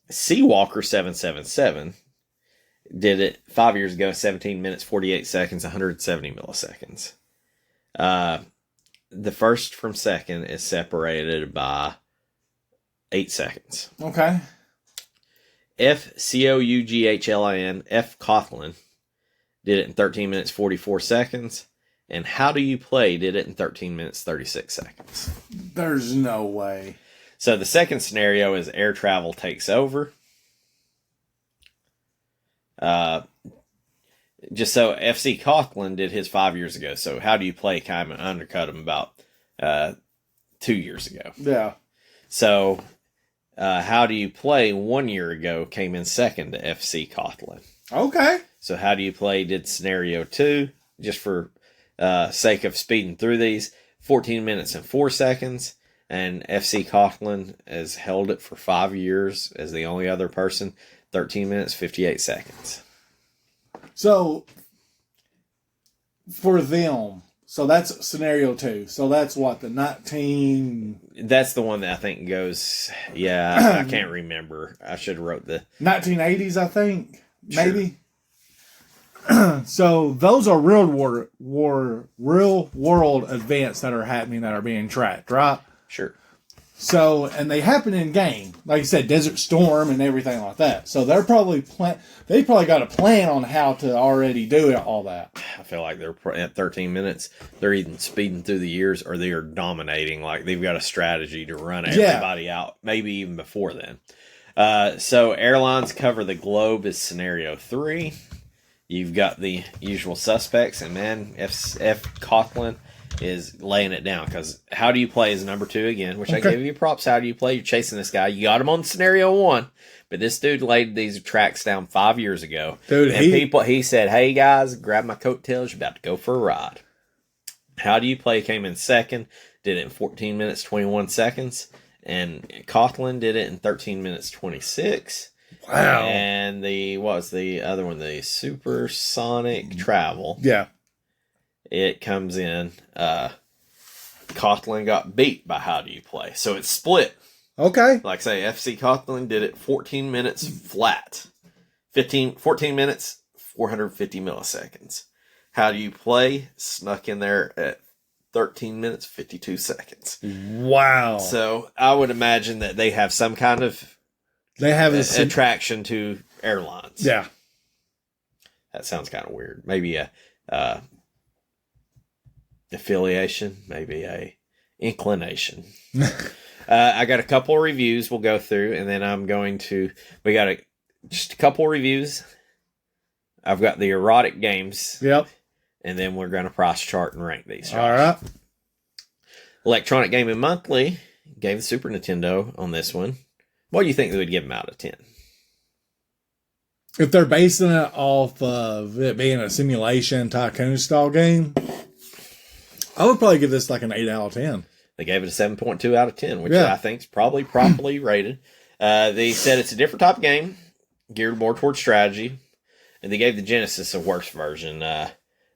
Seawalker 777 did it 5 years ago, 17 minutes, 48 seconds, 170 milliseconds. The first from second is separated by 8 seconds. Okay. FCOUGHLIN, F. Coughlin, did it in 13 minutes, 44 seconds. And How Do You Play did it in 13 minutes, 36 seconds. There's no way. So the second scenario is air travel takes over. Just so FC Coughlin did his 5 years ago. So How Do You Play kind of undercut him about 2 years ago. Yeah. So How Do You Play 1 year ago came in second to FC Kotlin. Okay. So How Do You Play did scenario 2, just for sake of speeding through these, 14 minutes and 4 seconds. And FC Kotlin has held it for 5 years as the only other person, 13 minutes, 58 seconds. So, for them, so that's scenario 2. So that's what, the 19... That's the one that I think goes, I can't remember. I should have wrote the... 1980s, I think, maybe. Sure. So those are real world events that are happening that are being tracked, right? Sure. So, and they happen in game, like you said, Desert Storm and everything like that. So they're probably they probably got a plan on how to already do all that. I feel like they're at 13 minutes. They're either speeding through the years or they are dominating. Like they've got a strategy to run everybody out, maybe even before then. So airlines cover the globe is scenario 3. You've got the usual suspects, and man, F. Kotlin is laying it down, because How Do You Play is number 2 again, which I gave you props. How do you play? You're chasing this guy. You got him on scenario 1, but this dude laid these tracks down 5 years ago. Dude, he said, "Hey guys, grab my coattails. You're about to go for a ride." How Do You Play came in second, did it in 14 minutes 21 seconds, and Kotlin did it in 13 minutes 26. Wow. And what was the other one? The Supersonic Travel. Yeah. It comes in. Kotlin got beat by How Do You Play. So it's split. Okay. Like say, FC Kotlin did it 14 minutes flat. 14 minutes, 450 milliseconds. How Do You Play snuck in there at 13 minutes, 52 seconds. Wow. So I would imagine that they have some kind of attraction to airlines. Yeah. That sounds kind of weird. Maybe a affiliation, maybe a inclination. I got a couple of reviews we'll go through, and then we got just a couple of reviews. I've got the erotic games. Yep. And then we're going to price chart and rank these. All right. Electronic Gaming Monthly gave the Super Nintendo on this one. What do you think they would give them out of 10? If they're basing it off of it being a simulation tycoon style game, I would probably give this like an 8 out of 10. They gave it a 7.2 out of 10, which I think is probably properly rated. They said it's a different type of game, geared more towards strategy. And they gave the Genesis a worse version.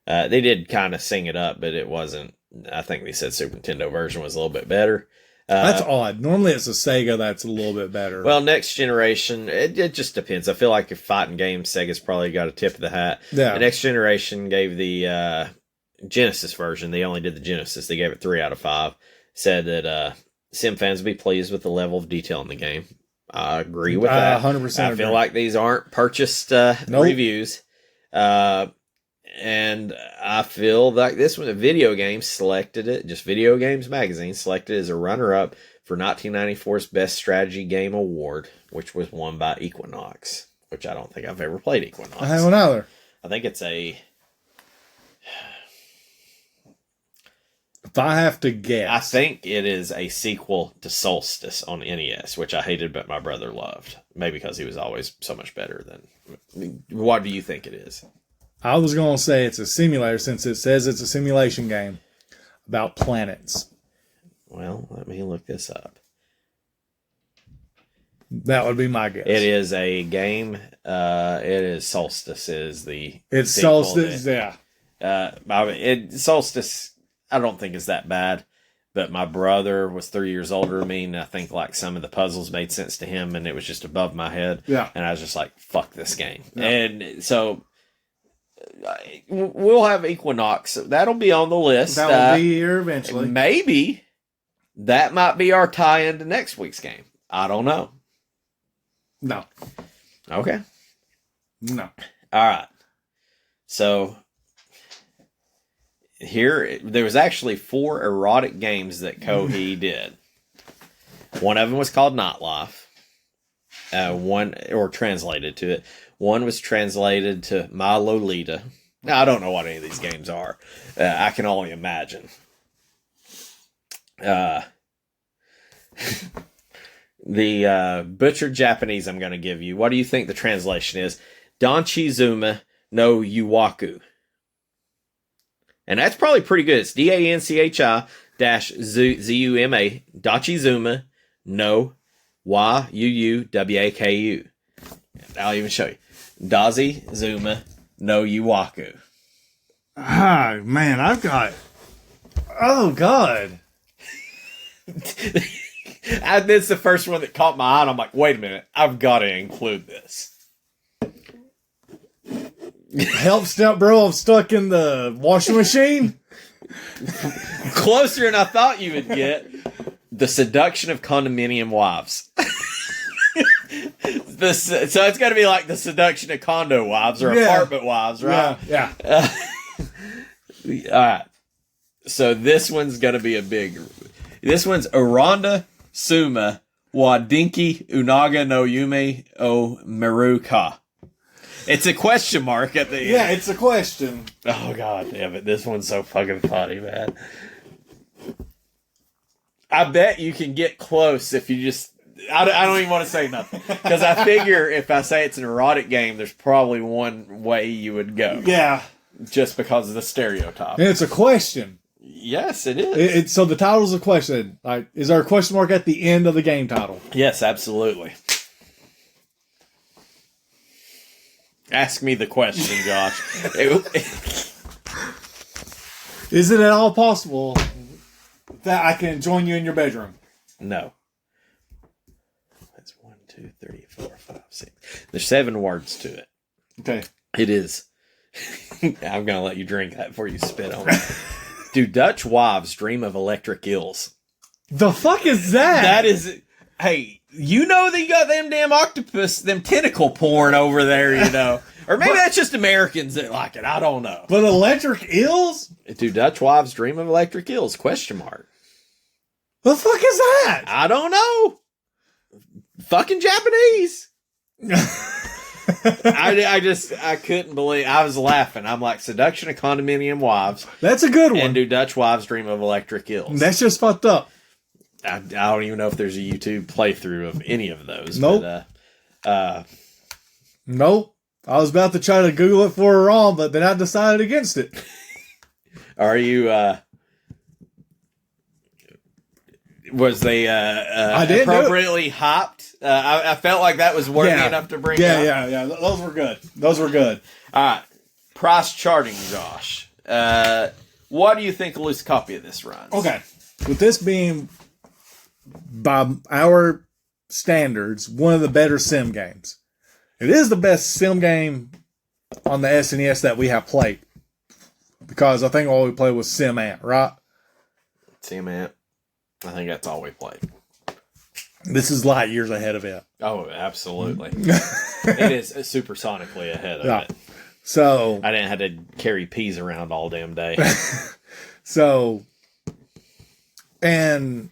They did kind of sing it up, but it wasn't. I think they said Super Nintendo version was a little bit better. That's odd. Normally it's a Sega that's a little bit better. Well, next generation, it just depends. I feel like if fighting games, Sega's probably got a tip of the hat. Yeah. The next generation gave the Genesis version. They only did the Genesis. They gave it 3 out of 5. Said that sim fans would be pleased with the level of detail in the game. I agree with that. 100%. I feel like these aren't purchased reviews. And I feel like this one, Video Games selected it, just Video Games Magazine selected it as a runner-up for 1994's Best Strategy Game Award, which was won by Equinox, which I don't think I've ever played Equinox. I haven't either. I think it's if I have to guess, I think it is a sequel to Solstice on NES, which I hated, but my brother loved. Maybe because he was always so much better than... What do you think it is? I was going to say it's a simulator since it says it's a simulation game about planets. Well, let me look this up. That would be my guess. It is a game. It is Solstice. It's Solstice, yeah. Solstice, I don't think is that bad. But my brother was 3 years older than me, and I think like some of the puzzles made sense to him, and it was just above my head. Yeah. And I was just like, fuck this game. Yeah. And so... we'll have Equinox. That'll be on the list. That will be here eventually. Maybe that might be our tie-in to next week's game. I don't know. No. Okay. No. All right. So here, there was actually 4 erotic games that Koei did. One of them was called Nightlife. Or translated to it. One was translated to My Lolita. Now, I don't know what any of these games are. I can only imagine. The butchered Japanese I'm going to give you. What do you think the translation is? Danchi Zuma no Yuwaku. And that's probably pretty good. It's DANCHI ZUMA. Dachi Zuma no YUUWAKU. I'll even show you. Dazi Zuma no Yuwaku. Ah, man, I've got... Oh, God. That's the first one that caught my eye, and I'm like, wait a minute, I've got to include this. Help step, bro, I'm stuck in the washing machine. Closer than I thought you would get. The seduction of condominium wives. So it's got to be like the seduction of condo wives or apartment wives, right? Yeah. All right. So this one's going to be a big... This one's Aranda Suma Wadinki Unaga no Yume o Meruka. It's a question mark at the end. Yeah, it's a question. Oh, God damn it. This one's so fucking funny, man. I bet you can get close if you just... I don't even want to say nothing. Because I figure if I say it's an erotic game, there's probably one way you would go. Yeah. Just because of the stereotype. And it's a question. Yes, it is. So the title's a question. Like, is there a question mark at the end of the game title? Yes, absolutely. Ask me the question, Josh. Is it at all possible that I can join you in your bedroom? No. That's 1, 2, 3, 4, 5, 6. There's 7 words to it. Okay. It is. I'm going to let you drink that before you spit on it. Do Dutch wives dream of electric eels? The fuck is that? That is... Hey, you know that you got them damn octopus, them tentacle porn over there, you know. Or maybe that's just Americans that like it. I don't know. But electric eels? Do Dutch wives dream of electric eels? Question mark. The fuck is that? I don't know. Fucking Japanese. I couldn't believe. I was laughing. I'm like, seduction of condominium wives. That's a good one. And do Dutch wives dream of electric eels? That's just fucked up. I don't even know if there's a YouTube playthrough of any of those. Nope. But, nope. I was about to try to Google it for her wrong, but then I decided against it. Are you, was they, appropriately hopped? I felt like that was worthy enough to bring up. Yeah. Those were good. All right. Price charting, Josh. What do you think a loose copy of this runs? Okay. With this being, by our standards, one of the better sim games. It is the best sim game on the SNES that we have played. Because I think all we played was Sim Ant, right? Sim Ant. I think that's all we played. This is light years ahead of it. Oh, absolutely. It is supersonically ahead of it. So I didn't have to carry peas around all damn day. So, and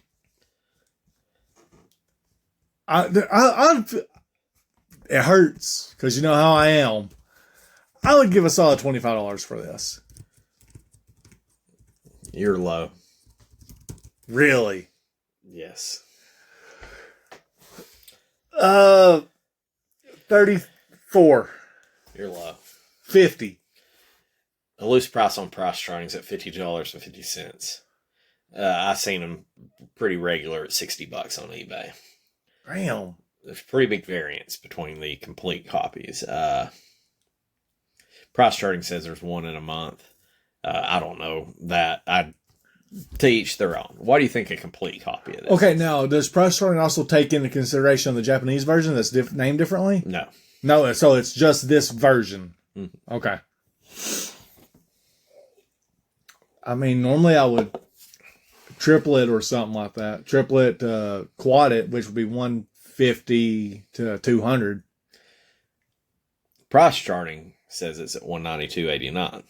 it hurts because you know how I am. I would give a solid $25 for this. You're low. Really? Yes. 34. You're low. 50. The loose price on price charting is at $50.50. I've seen them pretty regular at $60 on eBay. Damn. There's pretty big variance between the complete copies. Price charting says there's one in a month. I don't know that. To each their own. What do you think a complete copy of this? Okay, now does price charting also take into consideration the Japanese version that's named differently? No. No, so it's just this version. Mm-hmm. Okay. I mean, normally I would triplet or something like that. Triplet, quad it, which would be 150 to 200. Price charting says it's at $192.89.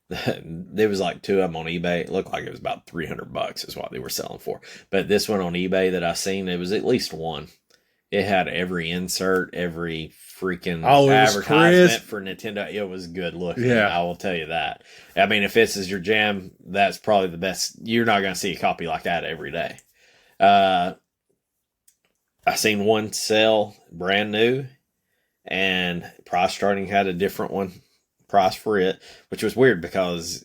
There was like 2 of them on eBay. It looked like it was about $300 is what they were selling for. But this one on eBay that I seen, it was at least one. It had every insert, every freaking advertisement for Nintendo. It was good looking. Yeah. I will tell you that. I mean, if this is your jam, that's probably the best. You're not going to see a copy like that every day. I seen one sell brand new, and price charting had a different one price for it, which was weird because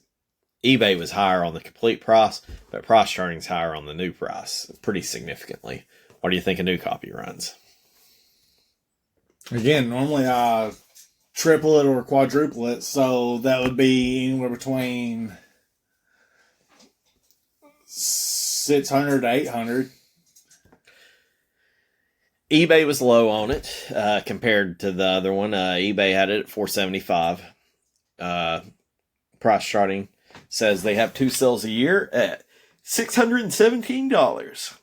eBay was higher on the complete price, but price charting's higher on the new price pretty significantly. What do you think a new copy runs? Again, normally I triple it or quadruple it, so that would be anywhere between 600 to 800. eBay was low on it compared to the other one. eBay had it at $475. Price charting says they have 2 sales a year at $617.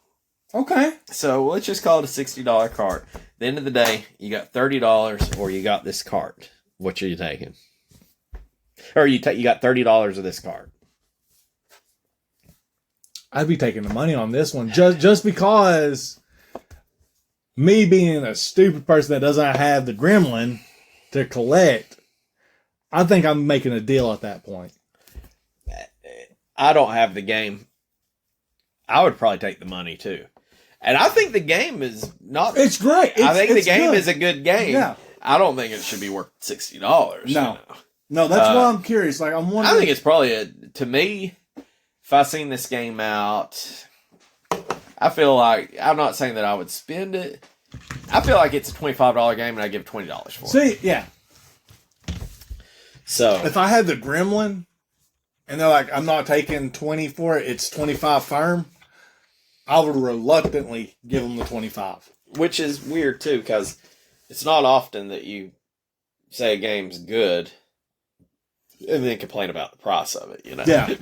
Okay. So let's just call it a $60 cart. At the end of the day, you got $30 or you got this cart. What are you taking? Or you got $30 of this cart. I'd be taking the money on this one just because me being a stupid person that doesn't have the gremlin to collect, I think I'm making a deal at that point. I don't have the game. I would probably take the money too. And I think the game is not... It's great. I think the game good. is a good game. Yeah. I don't think it should be worth $60. No. You know? No, that's why I'm curious. Like, I'm wondering... I think it's probably, to me, if I seen this game out, I feel like... I'm not saying that I would spend it. I feel like it's a $25 game and I give $20 for it. See, yeah. So... If I had the gremlin, and they're like, I'm not taking 20 for it, it's 25 firm, I would reluctantly give them the 25. Which is weird, too, because it's not often that you say a game's good and then complain about the price of it, you know? Yeah.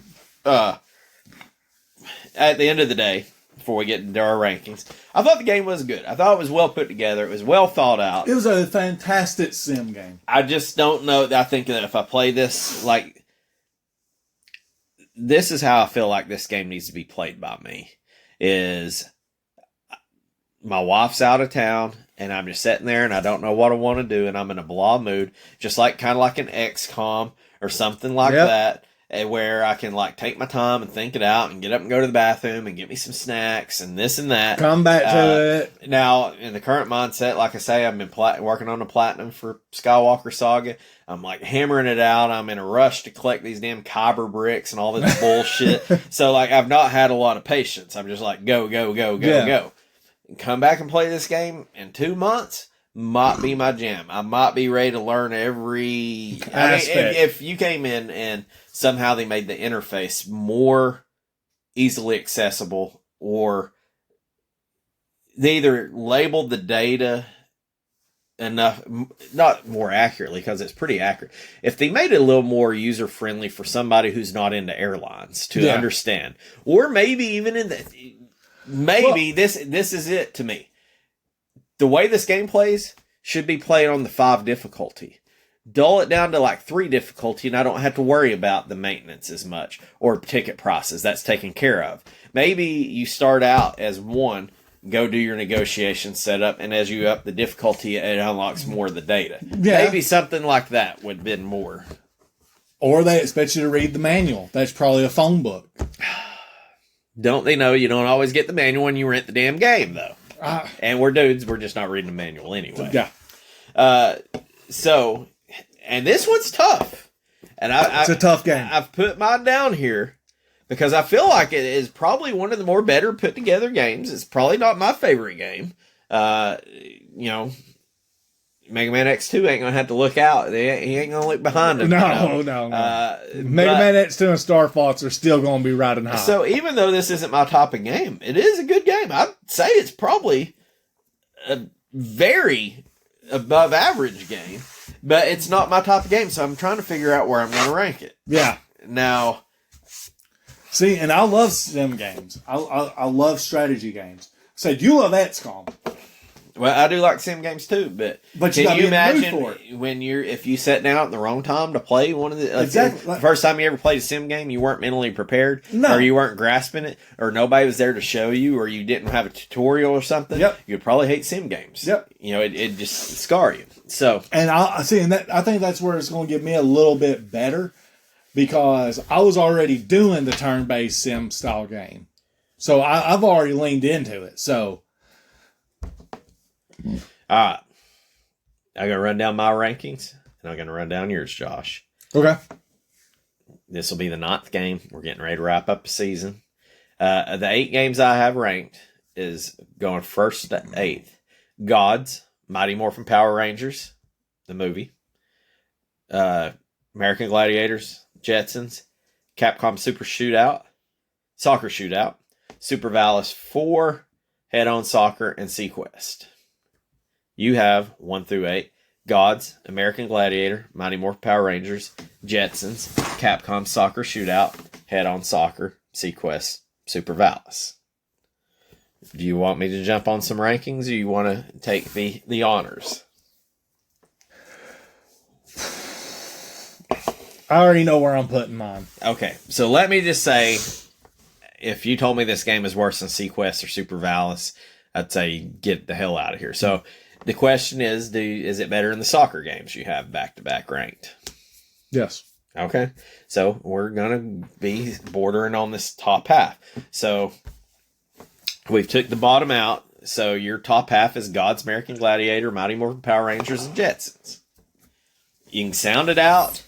At the end of the day, before we get into our rankings, I thought the game was good. I thought it was well put together. It was well thought out. It was a fantastic sim game. I just don't know. I think that if I play this, like, this is how I feel like this game needs to be played by me. Is my wife's out of town and I'm just sitting there and I don't know what I want to do and I'm in a blah mood, just like kind of like an XCOM or something like that, where I can like take my time and think it out and get up and go to the bathroom and get me some snacks and this and that. Come back to it. Now, in the current mindset, like I say, I've been working on the platinum for Skywalker Saga. I'm like hammering it out. I'm in a rush to collect these damn Kyber bricks and all this bullshit. So like I've not had a lot of patience. I'm just like go. Come back and play this game in 2 months might be my jam. I might be ready to learn every aspect. I mean, if you came in and somehow they made the interface more easily accessible, or they either labeled the data enough, not more accurately, because it's pretty accurate. If they made it a little more user friendly for somebody who's not into airlines to understand, or maybe even in the, this is it to me. The way this game plays should be played on the 5 difficulty. Dull it down to like 3 difficulty, and I don't have to worry about the maintenance as much or ticket prices. That's taken care of. Maybe you start out as 1. Go do your negotiation setup, and as you up the difficulty, it unlocks more of the data. Yeah. Maybe something like that would have been more. Or they expect you to read the manual. That's probably a phone book. Don't they know you don't always get the manual when you rent the damn game, though? And we're dudes, we're just not reading the manual anyway. Yeah. So, and this one's tough. And it's a tough game. I've put mine down here because I feel like it is probably one of the more better put together games. It's probably not my favorite game. You know, Mega Man X2 ain't gonna have to look out. He ain't gonna look behind him. No. Mega Man X2 and Star Fox are still gonna be riding high. So even though this isn't my type of game, it is a good game. I'd say it's probably a very above average game, but it's not my type of game. So I'm trying to figure out where I'm gonna rank it. Yeah. Now, see, and I love sim games. I love strategy games. So you love XCOM. Well, I do like sim games too, but can you imagine when if you sat down at the wrong time to play one of the the first time you ever played a sim game, you weren't mentally prepared, or you weren't grasping it, or nobody was there to show you, or you didn't have a tutorial or something. You'd probably hate sim games. You know, it just scar you. So, and I think that's where it's going to get me a little bit better, because I was already doing the turn-based sim style game, so I've already leaned into it. So All right. I'm going to run down my rankings, and I'm going to run down yours, Josh. Okay. This will be the 9th game. We're getting ready to wrap up the season. The 8 games I have ranked is going 1st to 8th. Gods, Mighty Morphin Power Rangers, the movie. American Gladiators, Jetsons, Capcom Super Shootout, Soccer Shootout, Super Valis 4, Head-On Soccer, and Sequest. You have 1 through 8. Gods, American Gladiator, Mighty Morphin Power Rangers, Jetsons, Capcom Soccer Shootout, Head-On Soccer, Sequest, Super Valis. Do you want me to jump on some rankings, or you want to take the honors? I already know where I'm putting mine. Okay, so let me just say, if you told me this game is worse than Sequest or Super Valis, I'd say get the hell out of here. So the question is, is it better than the soccer games you have back-to-back ranked? Yes. Okay, so we're going to be bordering on this top half. So we've took the bottom out. So your top half is Gods, American Gladiator, Mighty Morphin Power Rangers, and Jetsons. You can sound it out,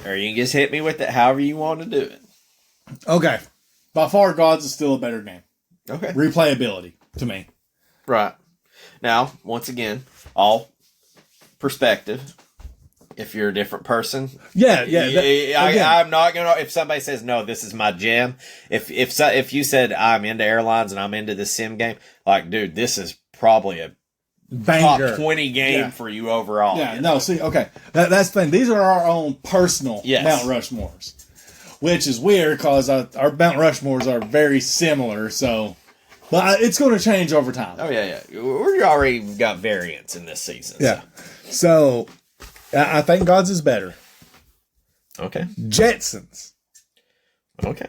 or you can just hit me with it however you want to do it. Okay. By far, Gods is still a better game. Okay. Replayability, to me. Right. Now, once again, all perspective. If you're a different person. Yeah. I'm not going to, if somebody says, no, this is my jam. If you said, I'm into airlines and I'm into this sim game, like, dude, this is probably a banger. Top 20 game for you overall. Yeah, no, see, okay. That's the thing. These are our own personal Mount Rushmores. Which is weird because our Mount Rushmores are very similar, so... But it's going to change over time. Oh, yeah. We already got variants in this season. Yeah. So, I think Gods is better. Okay. Jetsons. Okay.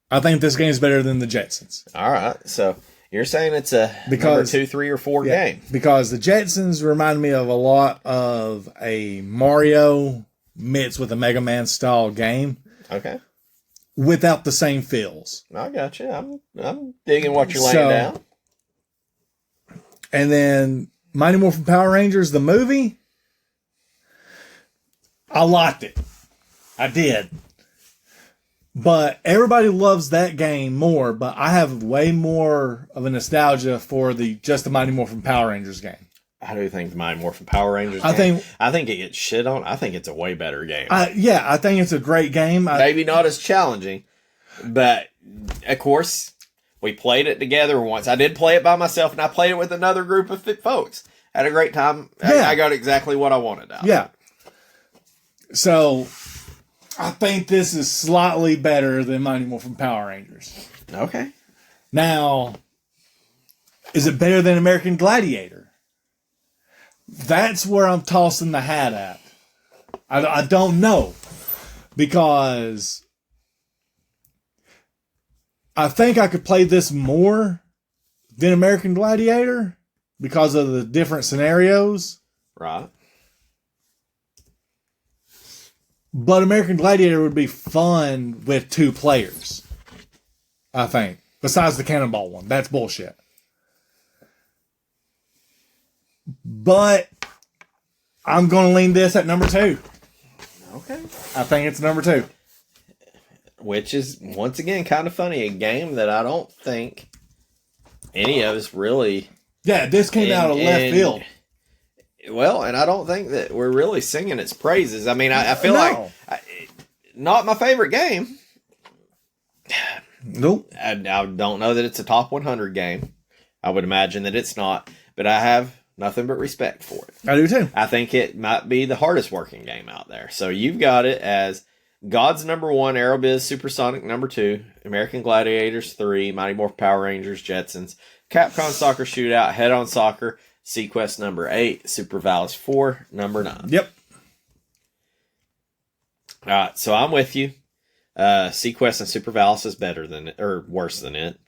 I think this game is better than the Jetsons. All right. So, you're saying it's a number 2, 3, or 4 game. Because the Jetsons remind me of a lot of a Mario mixed with a Mega Man style game. Okay. Without the same feels. I got you. I'm digging what you're laying down. And then Mighty Morphin Power Rangers, the movie. I liked it. I did. But everybody loves that game more, but I have way more of a nostalgia for just the Mighty Morphin Power Rangers game. I do think the Mighty Morphin Power Rangers I think it gets shit on. I think it's a way better game. I think it's a great game. Maybe not as challenging, but of course, we played it together once. I did play it by myself, and I played it with another group of folks. Had a great time. Yeah. I got exactly what I wanted out. Yeah. So, I think this is slightly better than Mighty Morphin Power Rangers. Okay. Now, is it better than American Gladiator? That's where I'm tossing the hat at. I don't know. Because I think I could play this more than American Gladiator because of the different scenarios. Right. But American Gladiator would be fun with 2 players. I think. Besides the cannonball one. That's bullshit. But I'm going to lean this at number 2. Okay. I think it's number 2. Which is, once again, kind of funny. A game that I don't think any of us really... Yeah, this came out of left field. Well, and I don't think that we're really singing its praises. I mean, I feel like... not my favorite game. Nope. I don't know that it's a top 100 game. I would imagine that it's not. But I have nothing but respect for it. I do too. I think it might be the hardest working game out there. So you've got it as Gods number 1, Aerobiz, Supersonic number 2, American Gladiators 3, Mighty Morphin Power Rangers, Jetsons, Capcom Soccer Shootout, Head-On Soccer, Sequest number 8, Super Valis 4, number 9. Yep. All right, so I'm with you. Sequest and Super Valis is better than it, or worse than it.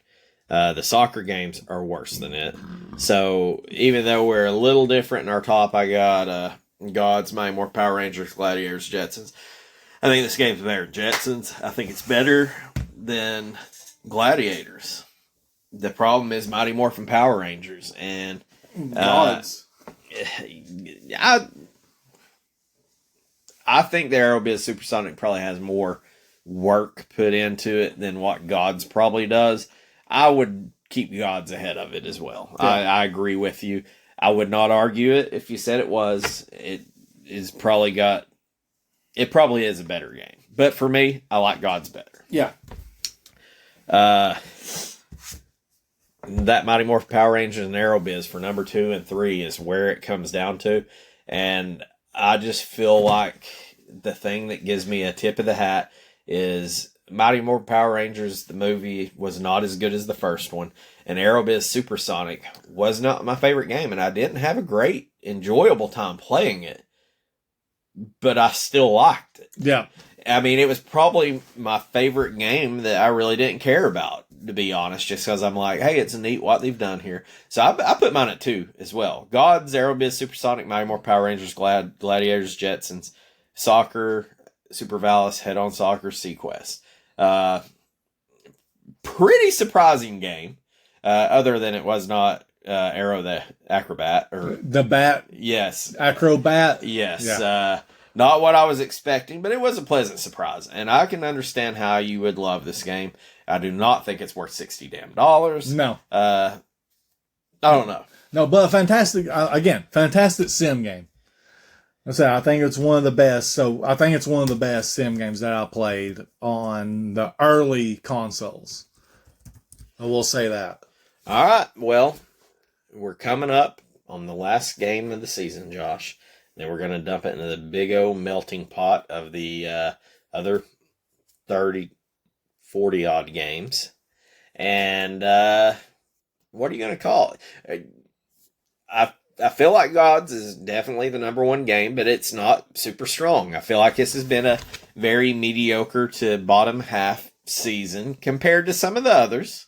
The soccer games are worse than it. So even though we're a little different in our top, I got Gods, Mighty Morphin Power Rangers, Gladiators, Jetsons. I think this game's better than Jetsons. I think it's better than Gladiators. The problem is Mighty Morphin Power Rangers, and Gods. I think the Aerobiz Supersonic probably has more work put into it than what Gods probably does. I would keep Gods ahead of it as well. Yeah. I agree with you. I would not argue it if you said it was. It probably is a better game. But for me, I like Gods better. Yeah. That Mighty Morphin Power Rangers and Aerobiz for number 2 and 3 is where it comes down to. And I just feel like the thing that gives me a tip of the hat is Mighty Morphin Power Rangers, the movie, was not as good as the first one. And Aerobiz Supersonic was not my favorite game. And I didn't have a great, enjoyable time playing it. But I still liked it. Yeah. I mean, it was probably my favorite game that I really didn't care about, to be honest, just because I'm like, hey, it's neat what they've done here. So I put mine at 2 as well. Gods, Aerobiz, Supersonic, Mighty Morphin Power Rangers, Gladiators, Jetsons, Soccer, Super Valis, Head On Soccer, Sequest. Pretty surprising game, other than it was not Aero the Acrobat. Or The Bat. Yes. Acrobat. Yes. Yeah. Not what I was expecting, but it was a pleasant surprise. And I can understand how you would love this game. I do not think it's worth $60 damn. No. I don't know. No, but fantastic sim game. I think it's one of the best. So I think it's one of the best sim games that I played on the early consoles. I will say that. All right. Well, we're coming up on the last game of the season, Josh. Then we're going to dump it into the big old melting pot of the other 30, 40 odd games. And what are you going to call it? I feel like Gods is definitely the number 1 game, but it's not super strong. I feel like this has been a very mediocre to bottom half season compared to some of the others.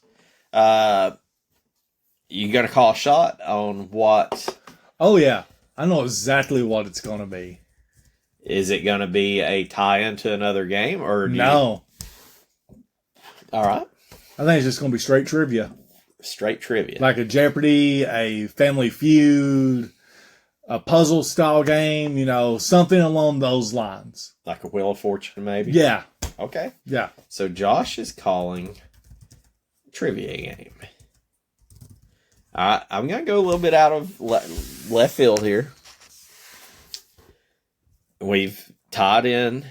You going to call a shot on what? Oh, yeah. I know exactly what it's going to be. Is it going to be a tie-in to another game? Or no. All right. I think it's just going to be straight trivia. Straight trivia. Like a Jeopardy, a Family Feud, a puzzle-style game, something along those lines. Like a Wheel of Fortune, maybe? Yeah. Okay. Yeah. So Josh is calling trivia game. I'm going to go a little bit out of left field here. We've tied in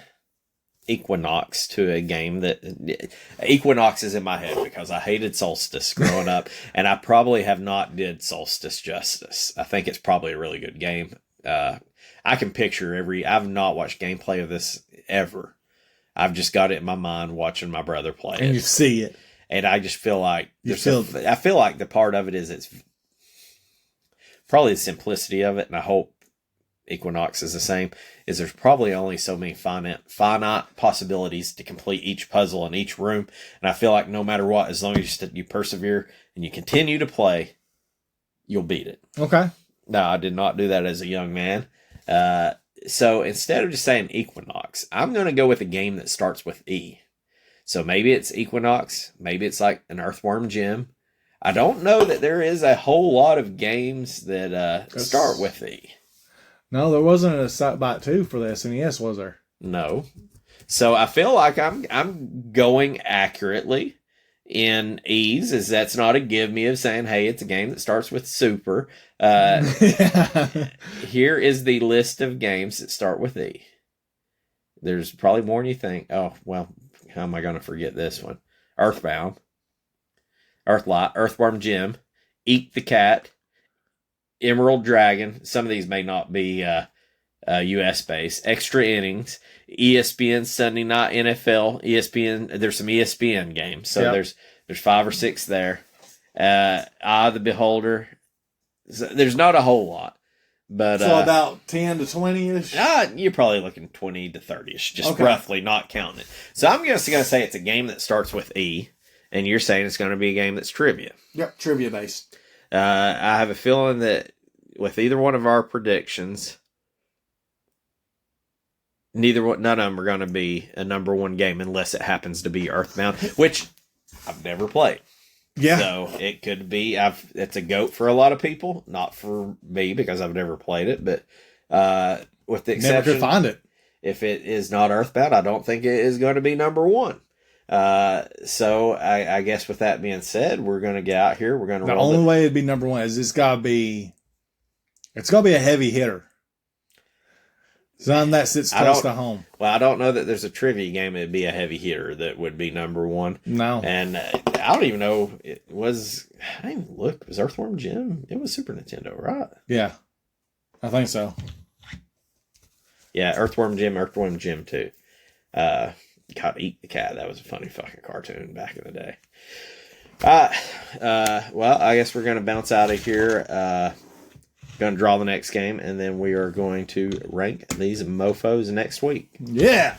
Equinox to a game that... Equinox is in my head because I hated Solstice growing up, and I probably have not did Solstice justice. I think it's probably a really good game. I can picture I've not watched gameplay of this ever. I've just got it in my mind watching my brother play it. And you see it. And I just feel like I feel like the part of it is it's probably the simplicity of it, and I hope Equinox is the same, is there's probably only so many finite possibilities to complete each puzzle in each room. And I feel like no matter what, as long as you persevere and you continue to play, you'll beat it. Okay. No, I did not do that as a young man. So instead of just saying Equinox, I'm going to go with a game that starts with E. So maybe it's Equinox. Maybe it's like an Earthworm Jim. I don't know that there is a whole lot of games that start with E. No, there wasn't a Sightbot 2 for the SNES, was there? No. So I feel like I'm going accurately in E's, as that's not a give me of saying, hey, it's a game that starts with Super. Here is the list of games that start with E. There's probably more than you think. Oh, well, how am I going to forget this one? Earthbound, Earthlight, Earthworm Jim, Eat the Cat, Emerald Dragon. Some of these may not be US based. Extra Innings, ESPN Sunday Night NFL, ESPN. There's some ESPN games, so there's 5 or 6 there. Eye of the Beholder. So there's not a whole lot, but so about 10 to 20-ish. You're probably looking 20 to 30-ish, just roughly, not counting it. So I'm just going to say it's a game that starts with E, and you're saying it's going to be a game that's trivia. Yep, trivia based. I have a feeling that with either one of our predictions, none of them are going to be a number 1 game unless it happens to be Earthbound, which I've never played. Yeah. So it could be. It's a GOAT for a lot of people, not for me because I've never played it. But with the exception, never could find it. If it is not Earthbound, I don't think it is going to be number one. So I guess with that being said, we're going to get out here. We're going to the only way it'd be number one is it's got to be a heavy hitter. Something that sits close to home. Well, I don't know that there's a trivia game that'd be a heavy hitter that would be number one. No. And I don't even know it was. I didn't even look. Was Earthworm Jim? It was Super Nintendo, right? Yeah, I think so. Yeah, Earthworm Jim 2. God, Eat the Cat. That was a funny fucking cartoon back in the day. Well, I guess we're going to bounce out of here. Going to draw the next game, and then we are going to rank these mofos next week. Yeah.